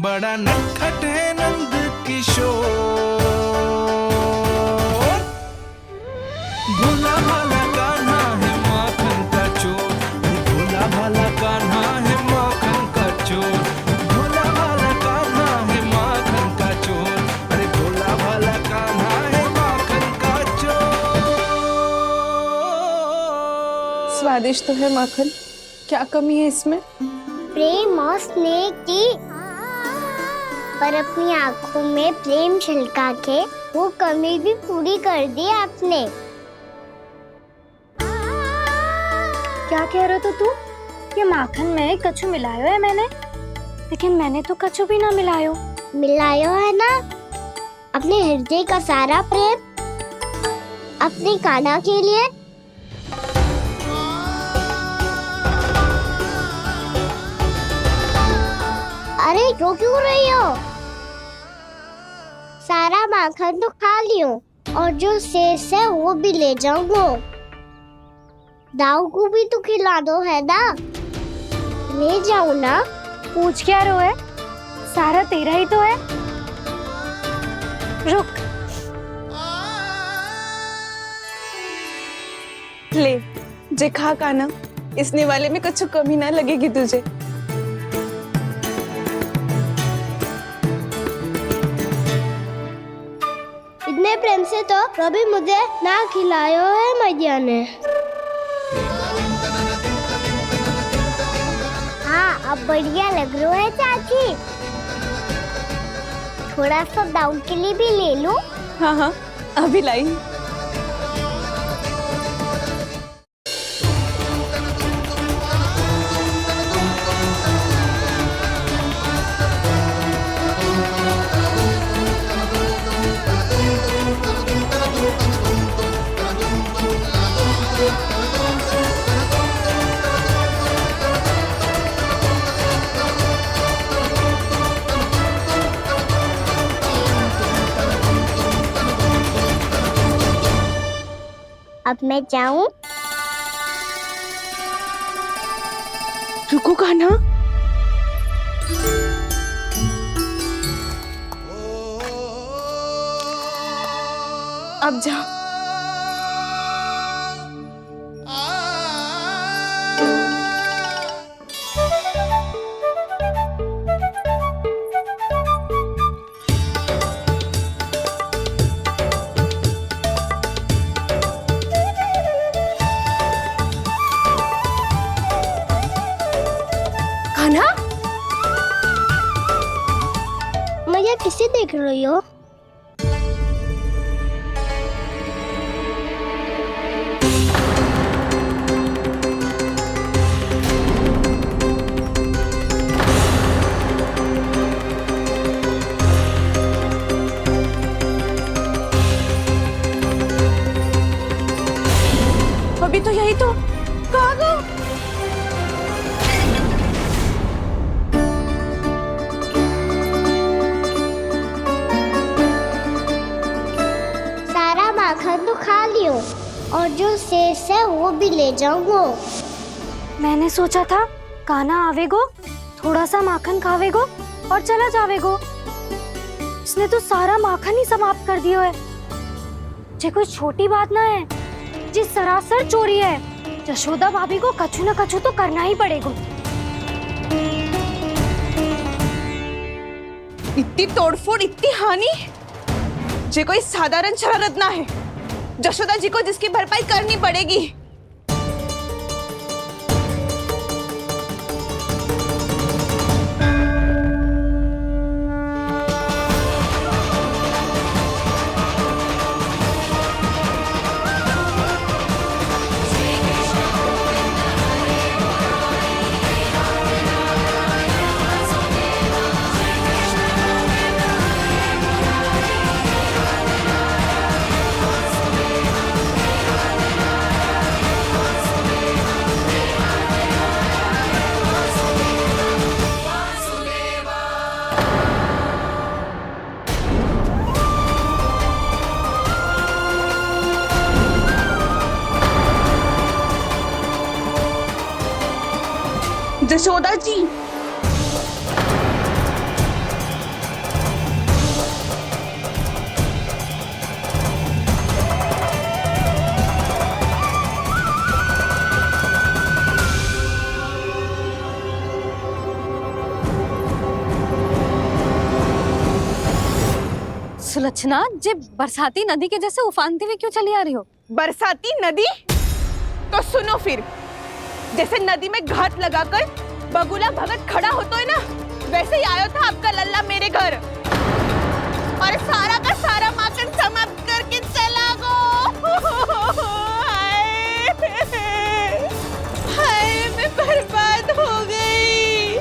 बड़ा नटखट है नंद किशोर, भोला भाला कान्हा है माखन का चोर। भोला भाला कान्हा है माखन का चोर। भोला भाला कान्हा है माखन का चोर। अरे भोला भाला कान्हा है माखन का चोर। स्वादिष्ट तो है माखन, क्या कमी है इसमें? प्रेम और स्नेह की, पर अपनी आंखों में प्रेम छिलका के वो कमी भी पूरी कर दी आपने। क्या कह रहे हो तू? ये माखन में कछु मिलायो है मैंने, लेकिन मैंने तो कछु भी ना मिलायो। मिलायो है ना अपने हृदय का सारा प्रेम अपनी कान्हा के लिए। अरे रो क्यों रही हो? सारा माखन तो खा लियो और जो शेष है वो भी ले जाऊंगा। दाऊ को भी तो खिला दो, है ना? ले जाओ ना। पूछ क्या रहो है, सारा तेरा ही तो है। रुक, ले जे खा काना, इसने वाले में कुछ कमी ना लगेगी तुझे। इतने प्रेम से तो कभी मुझे ना खिलायो है मैया ने। हाँ, अब बढ़िया लग रहा है चाची। थोड़ा सा दाऊ के लिए भी ले लो। हाँ हाँ, अभी लाई। अब मैं जाऊं? रुको कान्हा। अब जा। कान्हा, मैया किसे देख रही हो? अभी तो यही तो। कहाँ गो? सारा माखन तो खा लियो और जो शेष है वो भी ले जाऊंगा। मैंने सोचा था कान्हा आवेगो, थोड़ा सा माखन खावेगो और चला जावेगो। इसने तो सारा माखन ही समाप्त कर दियो है। जे कोई छोटी बात ना है, जी सरासर चोरी है। यशोदा भाभी को कछु न कछु तो करना ही पड़ेगा। इतनी तोड़फोड़, इतनी हानि, जे कोई साधारण शरारत ना है। यशोदा जी को जिसकी भरपाई करनी पड़ेगी। यशोदा जी, सुलक्षणा, जे बरसाती नदी के जैसे उफानते हुए क्यों चली आ रही हो? बरसाती नदी? तो सुनो फिर, जैसे नदी में घाट लगाकर बगुला भगत खड़ा होता है ना, वैसे ही आया था आपका लल्ला मेरे घर और सारा का सारा माखन समाप्त करके चला गो। हाय, मैं बर्बाद हो गई।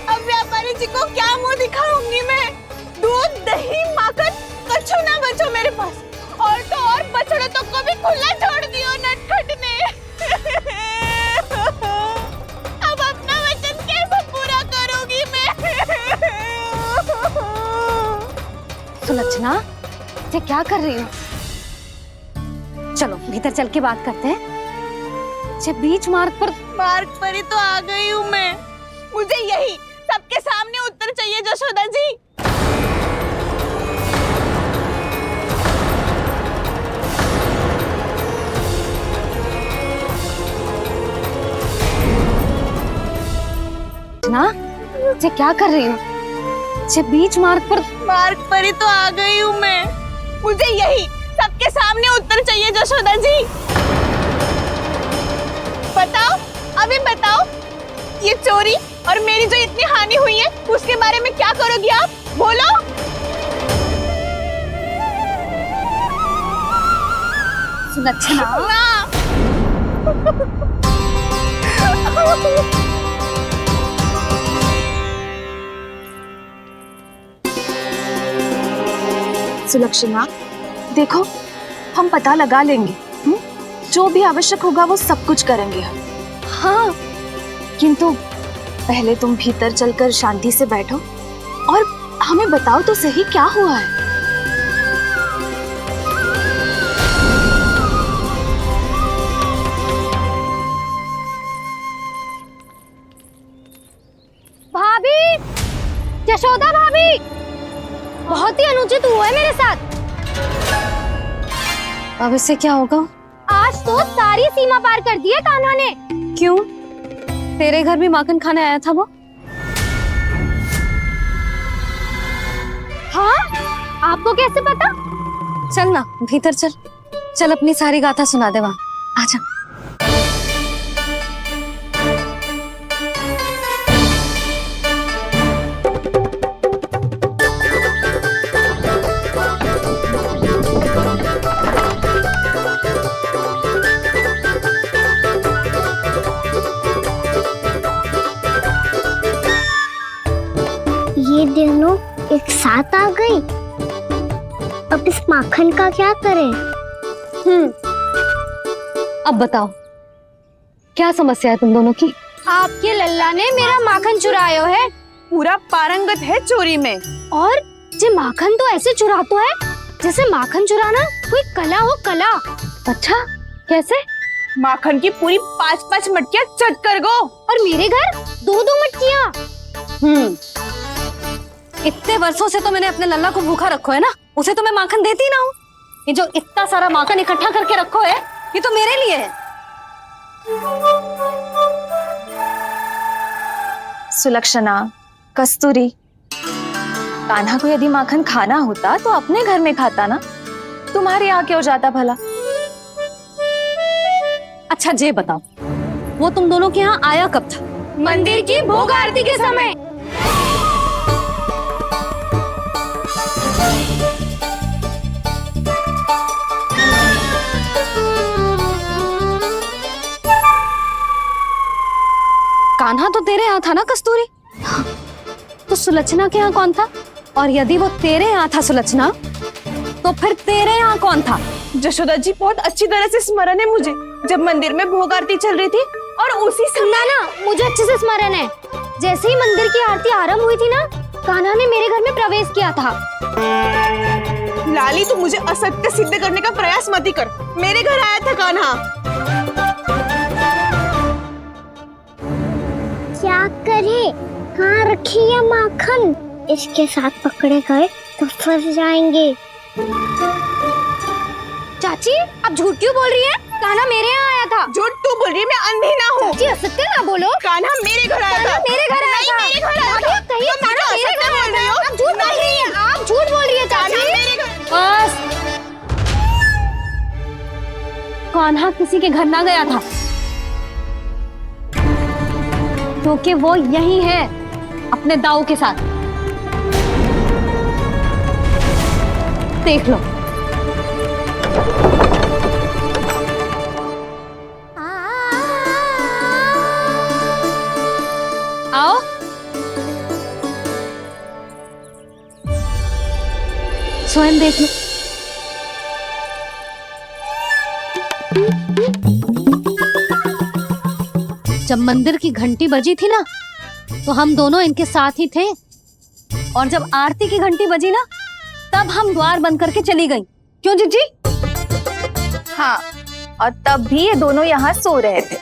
अब व्यापारी जी को क्या मुंह दिखाऊंगी मैं? दूध, दही, माखन कछु ना बचो मेरे पास। और तो और बछड़े तो कभी खुला छोड़ दियो नटखट ने। अब अपना वचन कैसे पूरा करूं? सुलक्षणा, ये क्या कर रही हो? चलो भीतर चल के बात करते हैं। ये बीच मार्ग पर ही तो आ गई हूँ मैं। मुझे यही सबके सामने उत्तर चाहिए जशोदा जी। ना, ये क्या कर रही हो? ये बीच मार्ग पर ही तो आ गई हूँ मैं। मुझे यही सबके सामने उत्तर चाहिए जशोदा जी। बताओ, अभी बताओ, ये चोरी और मेरी जो इतनी हानि हुई है उसके बारे में क्या करोगी आप? बोलो। सुलक्षणा, सुलक्षणा, देखो हम पता लगा लेंगे, जो भी आवश्यक होगा वो सब कुछ करेंगे हम। हाँ, किंतु पहले तुम भीतर चलकर शांति से बैठो और हमें बताओ तो सही क्या हुआ है। भाभी, यशोदा भाभी, बहुत ही अनुचित हुआ है मेरे साथ। अब इससे क्या होगा? आज तो सारी सीमा पार कर दी है कान्हा ने। क्यों? तेरे घर भी माखन खाने आया था वो? हाँ, आपको कैसे पता? चल ना भीतर चल, चल अपनी सारी गाथा सुना दे वहाँ। आजा। ये दोनों एक साथ आ गई। अब इस माखन का क्या करें? अब बताओ क्या समस्या है तुम दोनों की? आपके लल्ला ने मेरा माखन चुरायो है। पूरा पारंगत है चोरी में। और ये माखन तो ऐसे चुराता है जैसे माखन चुराना कोई कला हो, कला। अच्छा, कैसे? माखन की पूरी 5-5 मटकियां चट कर गो। और मेरे घर 2-2 मटकियां। इतने वर्षों से तो मैंने अपने लल्ला को भूखा रखो है ना, उसे तो मैं माखन देती ना हूँ। ये जो इतना सारा माखन इकट्ठा करके रखो है, ये तो मेरे लिए है। सुलक्षणा, कस्तूरी, कान्हा को यदि माखन खाना होता तो अपने घर में खाता ना, तुम्हारे यहाँ क्यों जाता भला? अच्छा ये बताओ, वो तुम दोनों के यहाँ आया कब था? मंदिर की भोग आरती के समय। कान्हा तो तेरे यहाँ था ना कस्तूरी? तो सुलक्षणा के यहाँ कौन था? और यदि वो तेरे यहाँ था सुलक्षणा, तो फिर तेरे यहाँ कौन था? जशोदा जी, बहुत अच्छी तरह से स्मरण है मुझे, जब मंदिर में भोग आरती चल रही थी और उसी समय ना, मुझे अच्छे से स्मरण है। जैसे ही मंदिर की आरती आरंभ हुई थी ना, कान्हा ने मेरे घर में प्रवेश किया था। लाली, तू मुझे असत्य सिद्ध करने का प्रयास मत ही कर। मेरे घर आया था कान्हा। क्या करे? कहाँ रखी है माखन? इसके साथ पकड़े गए तो फंस जाएंगे। चाची, आप झूठ क्यों बोल रही हैं? कान्हा मेरे यहाँ आया था। झूठ तू बोल रही है? मैं अंधी ना हूँ। चाची, असत्य ना बोलो। कान्हा मेरे घर आया था। मेरे घर आया था। मेरे घर आया था। कहिए कान्हा मेरे घर आया था। आप झूठ बोल रही हैं। आप झूठ बोल रही हैं चाची। बस, कान्हा किसी के घर ना गया था, क्योंकि वो यही है अपने दाऊ के साथ। देख लो। आओ। स्वयं देख लो। जब मंदिर की घंटी बजी थी ना, तो हम दोनों इनके साथ ही थे, और जब आरती की घंटी बजी ना, तब हम द्वार बंद करके चली गई। क्यों जीजी? हाँ, और तब भी ये दोनों यहाँ सो रहे थे।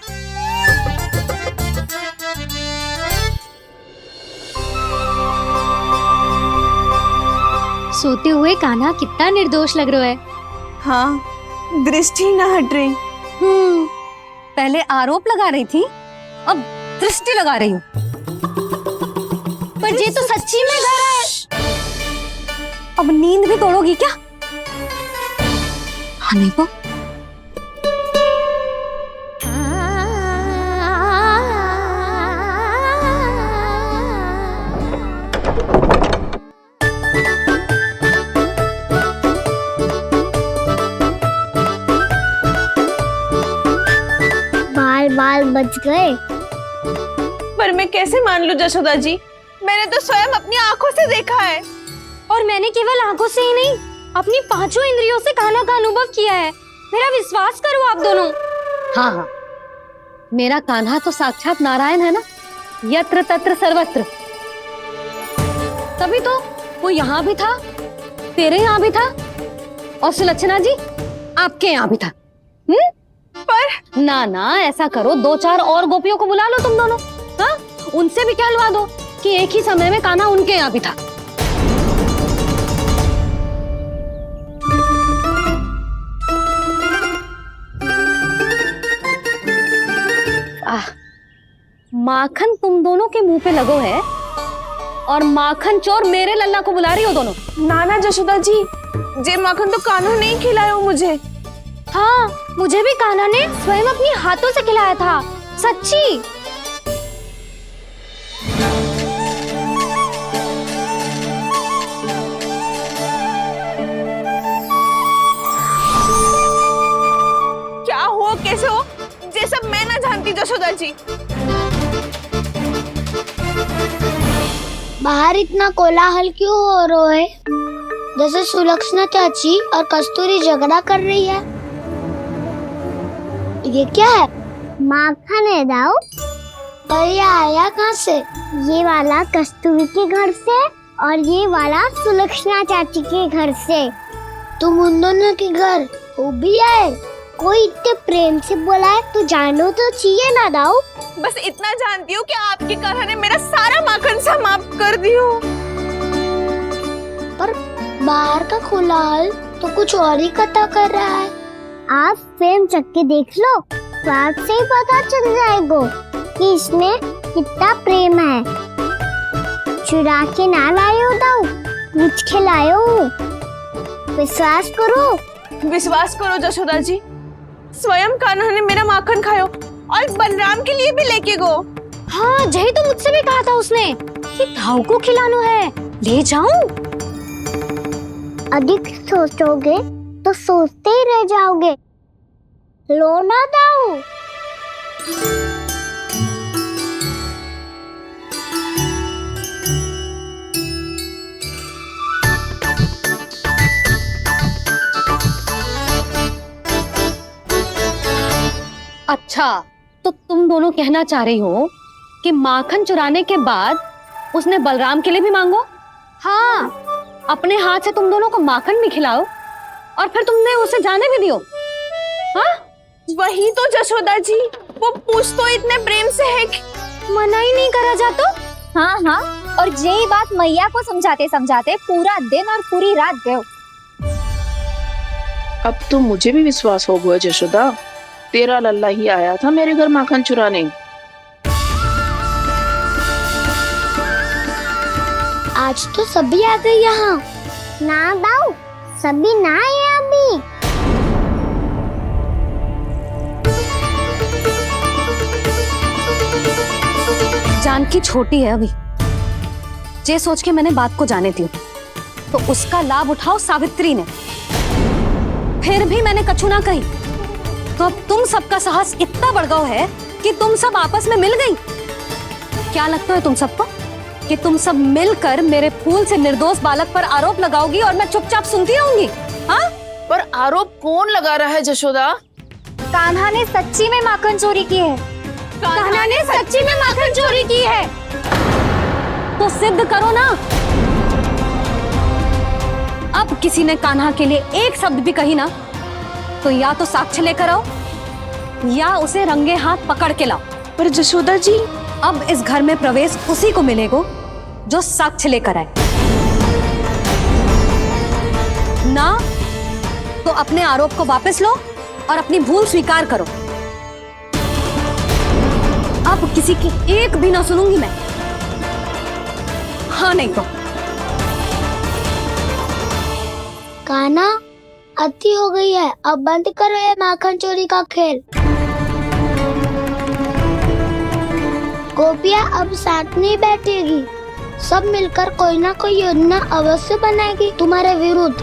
सोते हुए कान्हा कितना निर्दोष लग रहा है। हाँ, दृष्टि ना हट रही। पहले आरोप लगा रही थी, अब दृष्टि लगा रही हूँ। पर ये तो सच्ची में घर है। अब नींद भी तोड़ोगी क्या? हमें को बाल बच गए। पर मैं कैसे मान लूं जशोदा जी, मैंने तो स्वयं अपनी आंखों से देखा है। और मैंने केवल आंखों से ही नहीं, अपनी पांचों इंद्रियों से कान्हा का अनुभव किया है। मेरा विश्वास करो आप दोनों। हाँ हाँ, मेरा कान्हा तो साक्षात नारायण है ना, यत्र तत्र सर्वत्र। तभी तो वो यहाँ भी था, तेरे यहाँ भी था, और सुलक्षणा जी आपके यहाँ भी था। पर ना ना, ऐसा करो, 2-4 और गोपियों को बुला लो तुम दोनों। हाँ, उनसे भी कहलवा दो कि एक ही समय में कान्हा उनके यहाँ भी था। माखन तुम दोनों के मुंह पे लगो है, और माखन चोर मेरे लल्ला को बुला रही हो दोनों। नाना जशोदा जी, जे माखन तो कान्हा ने ही खिलाया मुझे। हाँ, मुझे भी कान्हा ने स्वयं अपनी हाथों से खिलाया था, सच्ची। क्या हो, कैसे हो, ये सब मैं ना जानती जशोदा जी। बाहर इतना कोलाहल क्यों हो रहा है? जैसे सुलक्षणा चाची और कस्तूरी झगड़ा कर रही है। ये क्या है? माखन है दाऊ। और ये आया कहाँ से? ये वाला कस्तूरी के घर से और ये वाला सुलक्षणा चाची के घर से। तुम उन दोनों के घर हो भी आए? कोई इतने प्रेम से बोला है तो जानो तो चाहिए ना दाऊ। बस इतना जानती हूँ कि आपकी कान्हा ने मेरा सारा माखन समाप्त कर दियो। पर बाहर का कोलाहल तो कुछ और ही कथा कर रहा है। आप फिल्म चख के देख लो, तो आपसे ही पता चल जाएगा कि इसमें कितना प्रेम है। चुरा के ना लायो दाऊ, पूछ के लायो। विश्वास करो जशोदा जी, स्वयं कान्हा ने मेरा माखन खायो और बलराम के लिए भी लेके गो। हाँ, यही तो मुझसे भी कहा था उसने कि दाऊ को खिलाना है, ले जाऊं। अधिक सोचोगे तो सोचते ही रह जाओगे। लो ना दाऊ। अच्छा, तो तुम दोनों कहना चाह रही हो कि माखन चुराने के बाद उसने बलराम के लिए भी मांगो? हाँ, अपने हाथ से तुम दोनों को माखन भी खिलाओ और फिर तुमने उसे जाने भी दियो। हाँ, वही तो जशोदा जी, वो पूछ तो इतने प्रेम से है कि मना ही नहीं करा जाता। हाँ हाँ, और यही बात मैया को समझाते समझाते पूरा दिन और पूरी रात गए। अब तो मुझे भी विश्वास हो गया जशोदा, तेरा लल्ला ही आया था मेरे घर माखन चुराने। आज तो सभी आ गए यहाँ। ना दाऊ, सभी ना आए अभी। जानकी छोटी है अभी, जे सोच के मैंने बात को जाने दी, तो उसका लाभ उठाओ सावित्री ने। फिर भी मैंने कछु ना कही, तो अब तुम सबका साहस इतना बढ़ गया है कि तुम सब आपस में मिल गई। क्या लगता है तुम सबको कि तुम सब मिलकर मेरे फूल से निर्दोष बालक पर आरोप लगाओगी और मैं चुपचाप सुनती रहूंगी? हाँ? पर आरोप कौन लगा रहा है जशोदा? कान्हा ने सच्ची में माखन चोरी की है। कान्हा ने सच्ची में माखन चोरी की है, तो सिद्ध करो ना। अब किसी ने कान्हा के लिए एक शब्द भी कही ना, तो या तो साक्ष्य लेकर आओ या उसे रंगे हाथ पकड़ के लाओ। पर जशोदा जी, अब इस घर में प्रवेश उसी को मिलेगा जो साक्ष्य लेकर आए। ना तो अपने आरोप को वापस लो और अपनी भूल स्वीकार करो। अब किसी की एक भी ना सुनूंगी मैं। हाँ नहीं तो कान्हा, अति हो गई है, अब बंद करो ये माखन चोरी का खेल। गोपिया अब साथ नहीं बैठेगी, सब मिलकर कोई ना कोई योजना अवश्य बनाएगी तुम्हारे विरुद्ध।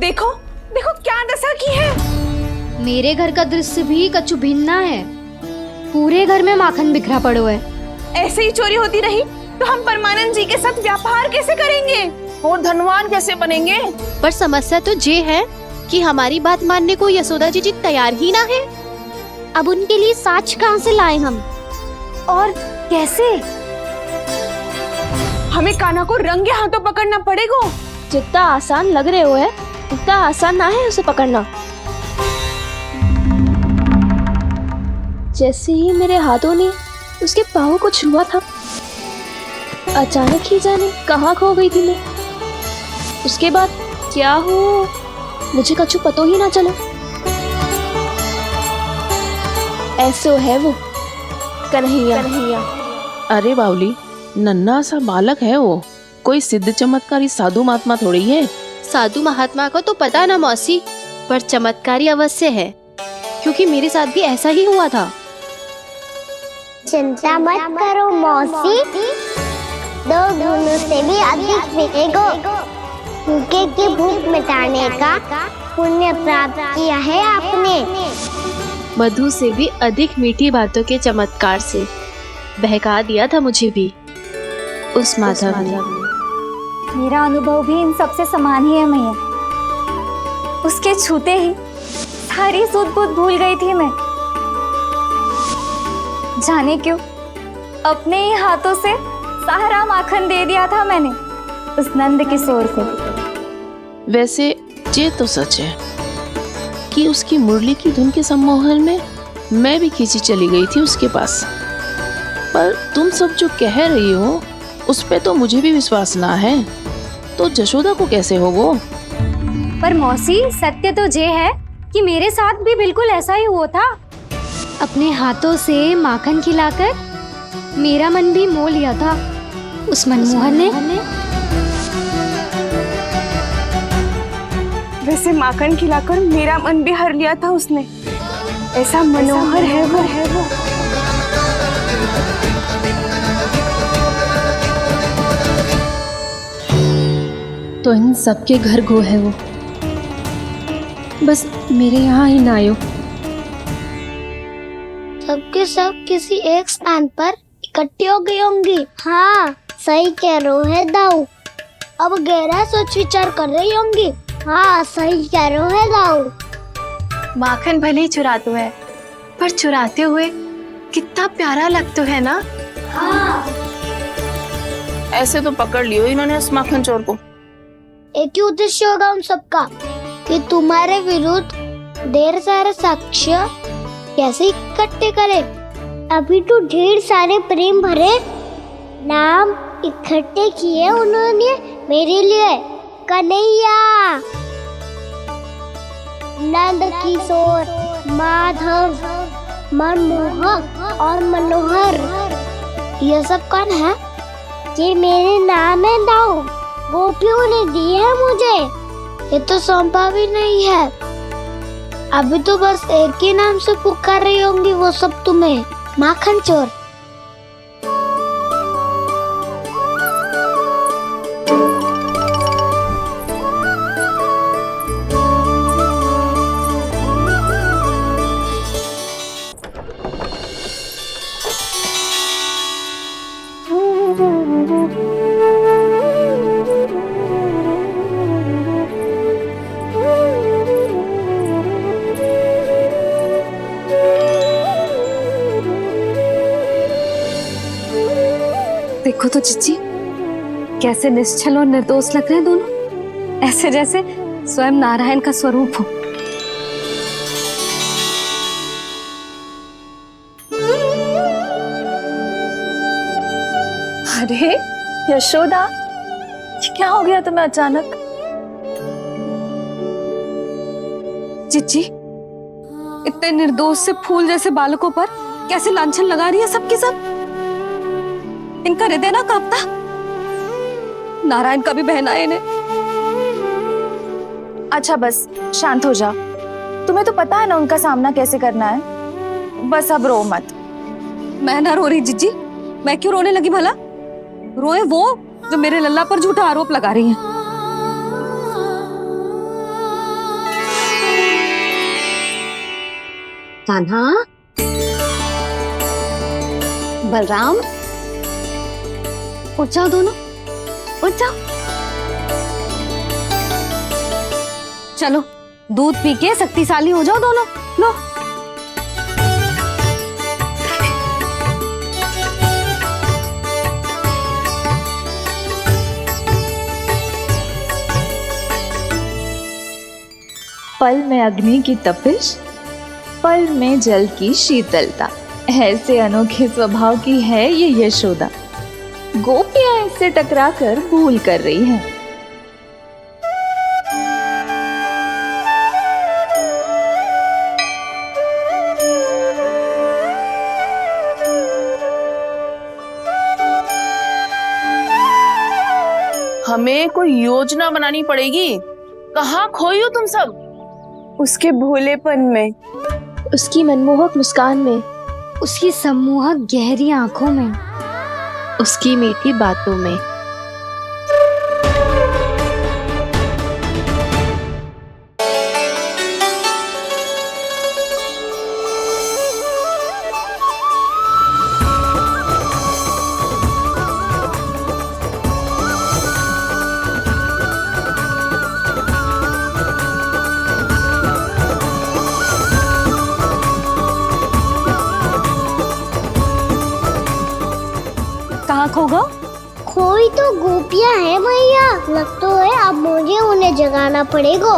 देखो देखो क्या दशा की है। मेरे घर का दृश्य भी कछु भिन्न है। पूरे घर में माखन बिखरा पड़ो है। ऐसे ही चोरी होती रही तो हम परमानंद जी के साथ व्यापार कैसे करेंगे और धनवान कैसे बनेंगे? पर समस्या तो ये है कि हमारी बात मानने को यशोदा जी तैयार ही ना है। अब उनके लिए साक्ष्य कहाँ से लाएं हम, और कैसे? हमें कान्हा को रंगे हाथों पकड़ना पड़ेगा। जितना आसान लग रहे हो है उतना आसान ना है उसे पकड़ना। जैसे ही मेरे हाथों ने उसके पाँव को छुआ था, अचानक ही जाने कहाँ खो गई थी मैं। उसके बाद क्या हो मुझे कछु पतो ही ना चला। ऐसे है वो कन्हैया। अरे बावली, नन्हा सा बालक है वो, कोई सिद्ध चमत्कारी साधु महात्मा थोड़ी है। साधु महात्मा को तो पता ना मौसी, पर चमत्कारी अवश्य है, क्योंकि मेरे साथ भी ऐसा ही हुआ था। चिंता मत करो मौसी, 2 गुणों से भी अधिक मिलेगा। भूखे की भूख मिटाने का पुण्य प्राप्त किया है आपने। मधु से भी अधिक मीठी बातों के चमत्कार से बहका दिया था मुझे भी उस माधव ने। मेरा अनुभव भी इन सबसे समान ही है मैया। उसके छूते ही सारी सूध बूध भूल गई थी मैं। जाने क्यों अपने ही हाथों से सारा माखन दे दिया था मैंने उस नंद किशोर को। वैसे ये तो सच है कि उसकी मुरली की धुन के सम्मोहन में मैं भी खींची चली गई थी उसके पास। पर तुम सब जो कह रही हो उस पे तो मुझे भी विश्वास ना है, तो जशोदा को कैसे होगा? पर मौसी, सत्य तो ये है कि मेरे साथ भी बिल्कुल ऐसा ही हुआ था। अपने हाथों से माखन खिलाकर मेरा मन भी मोह लिया था उस मनमोहन ने। वैसे माखन खिलाकर मेरा मन भी हर लिया था उसने। ऐसा मनोहर है वो। तो इन सबके घर गो है वो, बस मेरे यहाँ ही ना आयो। सबके सब किसी एक स्थान पर इकट्ठी हो गई होंगी। हाँ सही कह रहे है दाऊ। अब गहरा सोच विचार कर रही होंगी। हाँ सही कह रहे है दाऊ। माखन भले ही चुराते है, पर चुराते हुए कितना प्यारा लगता है ना। हाँ। ऐसे तो पकड़ लियो इन्होंने उस माखन चोर को। एक ही उद्देश्य होगा उन सबका कि तुम्हारे विरुद्ध ढेर सारे साक्ष्य कैसे इकट्ठे करे। अभी तो ढेर सारे प्रेम भरे नाम इकट्ठे किए उन्होंने मेरे लिए। कन्हैया, नंद किशोर, माधव, मनमोहक और मनोहर, ये सब कौन है? ये मेरे नाम है दाऊ। गोपियों ने दी है मुझे, ये तो सौंपा भी नहीं है। अभी तो बस एक ही नाम से पुकार रही होंगी वो सब तुम्हें, माखन चोर। देखो तो जीजी, कैसे निश्चल और निर्दोष लग रहे हैं दोनों, ऐसे जैसे स्वयं नारायण का स्वरूप हो। अरे यशोदा, ये क्या हो गया तुम्हें अचानक? जीजी, इतने निर्दोष से फूल जैसे बालकों पर कैसे लांछन लगा रही है सबकी सब। इनका हृदय ना कांपता। नारायण का भी बहना है इन्हें। अच्छा बस शांत हो जा, तुम्हें तो पता है ना उनका सामना कैसे करना है। बस अब रो मत। मैं ना रो रही जीजी, मैं क्यों रोने लगी भला? रोए वो जो मेरे लल्ला पर झूठा आरोप लगा रही हैं। कान्हा, बलराम, उठ जाओ दोनों, उठ जाओ। चलो दूध पी के शक्तिशाली हो जाओ दोनों। लो। पल में अग्नि की तपिश, पल में जल की शीतलता, ऐसे अनोखे स्वभाव की है ये यशोदा। गोपियां इससे टकराकर भूल कर रही हैं। हमें कोई योजना बनानी पड़ेगी। कहाँ खोई हो तुम सब? उसके भोलेपन में, उसकी मनमोहक मुस्कान में, उसकी सम्मोहक गहरी आंखों में, उसकी मीठी बातों में। कहाँ खो गो? खोई तो गोपियां हैं भैया। लग तो है अब मुझे उन्हें जगाना पड़ेगा।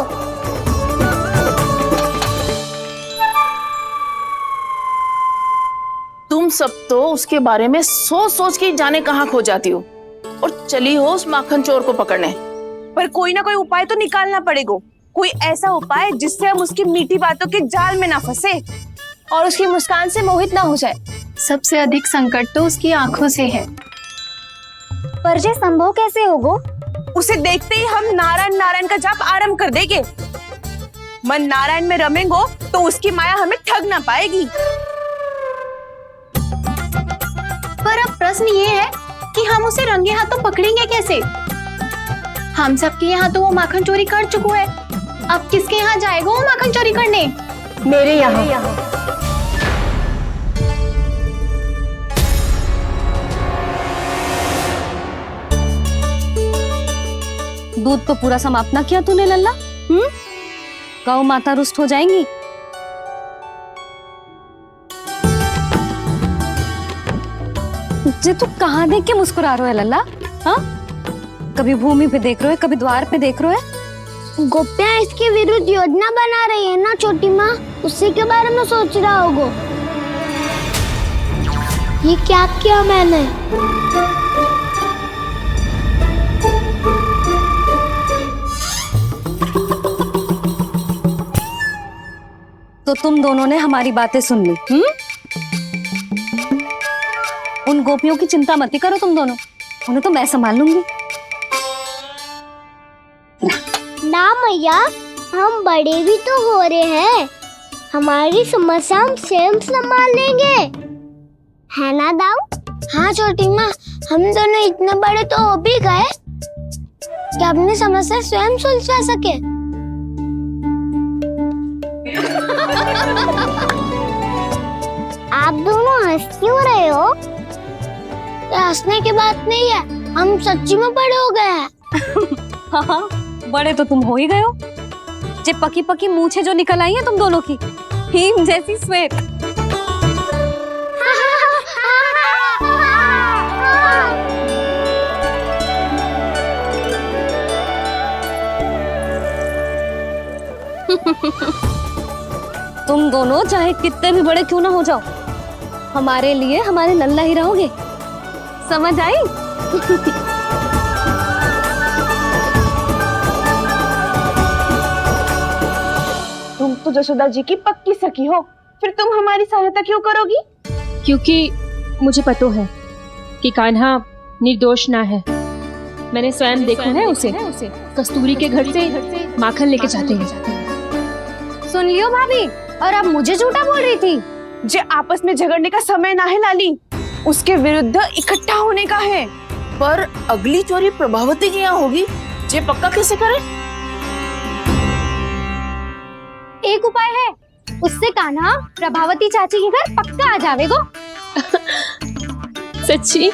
तुम सब तो उसके बारे में सोच सोच के जाने कहाँ खो जाती हो और चली हो उस माखन चोर को पकड़ने। पर कोई ना कोई उपाय तो निकालना पड़ेगा। कोई ऐसा उपाय जिससे हम उसकी मीठी बातों के जाल में ना फंसे और उसकी मुस्कान से मोहित ना हो जाए। सबसे अधिक संकट तो उसकी आंखों से है। पर ये संभव कैसे होगा? उसे देखते ही हम नारायण नारायण का जाप आरंभ कर देंगे। मन नारायण में रमेंगो तो उसकी माया हमें ठग ना पाएगी। पर अब प्रश्न ये है कि हम उसे रंगे हाथों पकड़ेंगे कैसे? हम सबके यहाँ तो वो माखन चोरी कर चुका है। अब किसके यहाँ जाएगा वो माखन चोरी करने? मेरे यहाँ। दूध तो पूरा समाप्त ना किया तूने लल्ला। गौ माता रुष्ट हो जाएंगी। जे तू कहाँ देख के मुस्कुरा रहे हो लल्ला? हाँ, कभी भूमि पे देख रहे हो, कभी द्वार पे देख रहे हो। गोपियां इसके विरुद्ध योजना बना रही है ना छोटी माँ, उसी के बारे में सोच रहा होगा। ये क्या किया मैंने? तो तुम दोनों ने हमारी बातें सुन ली। उन गोपियों की चिंता मत करो तुम दोनों, उन्हें तो मैं संभाल लूंगी। ना मैया, हम बड़े भी तो हो रहे हैं। हमारी समस्या हम स्वयं संभाल लेंगे, है ना दाऊ? हाँ छोटी माँ, हम दोनों इतने बड़े तो हो भी गए कि अपनी समस्या स्वयं सुलझा सके। आप दोनों हंस क्यों रहे हो? ये हंसने की बात नहीं है, हम सच्ची में बड़े हो गए हैं। हाँ, बड़े तो तुम हो ही गए हो। जे पकी पकी मूछें जो निकल आई हैं तुम दोनों की, हिम जैसी श्वेत। तुम दोनों चाहे कितने भी बड़े क्यों ना हो जाओ, हमारे लिए हमारे लल्ला ही रहोगे, समझ आई? तुम तो जशोदा जी की पक्की सखी हो, फिर तुम हमारी सहायता क्यों करोगी? क्योंकि मुझे पता है कि कान्हा निर्दोष ना है। मैंने स्वयं देखा है उसे कस्तूरी के घर से माखन लेके जाते हैं। सुन लियो भाभी, और अब मुझे झूठा बोल रही थी। जे आपस में झगड़ने का समय ना है लाली, उसके विरुद्ध इकट्ठा होने का है। पर अगली चोरी प्रभावती की यहाँ होगी, जे पक्का कैसे करे? एक उपाय है, उससे कान्हा प्रभावती चाची के घर पक्का आ जावेगो। सच्ची?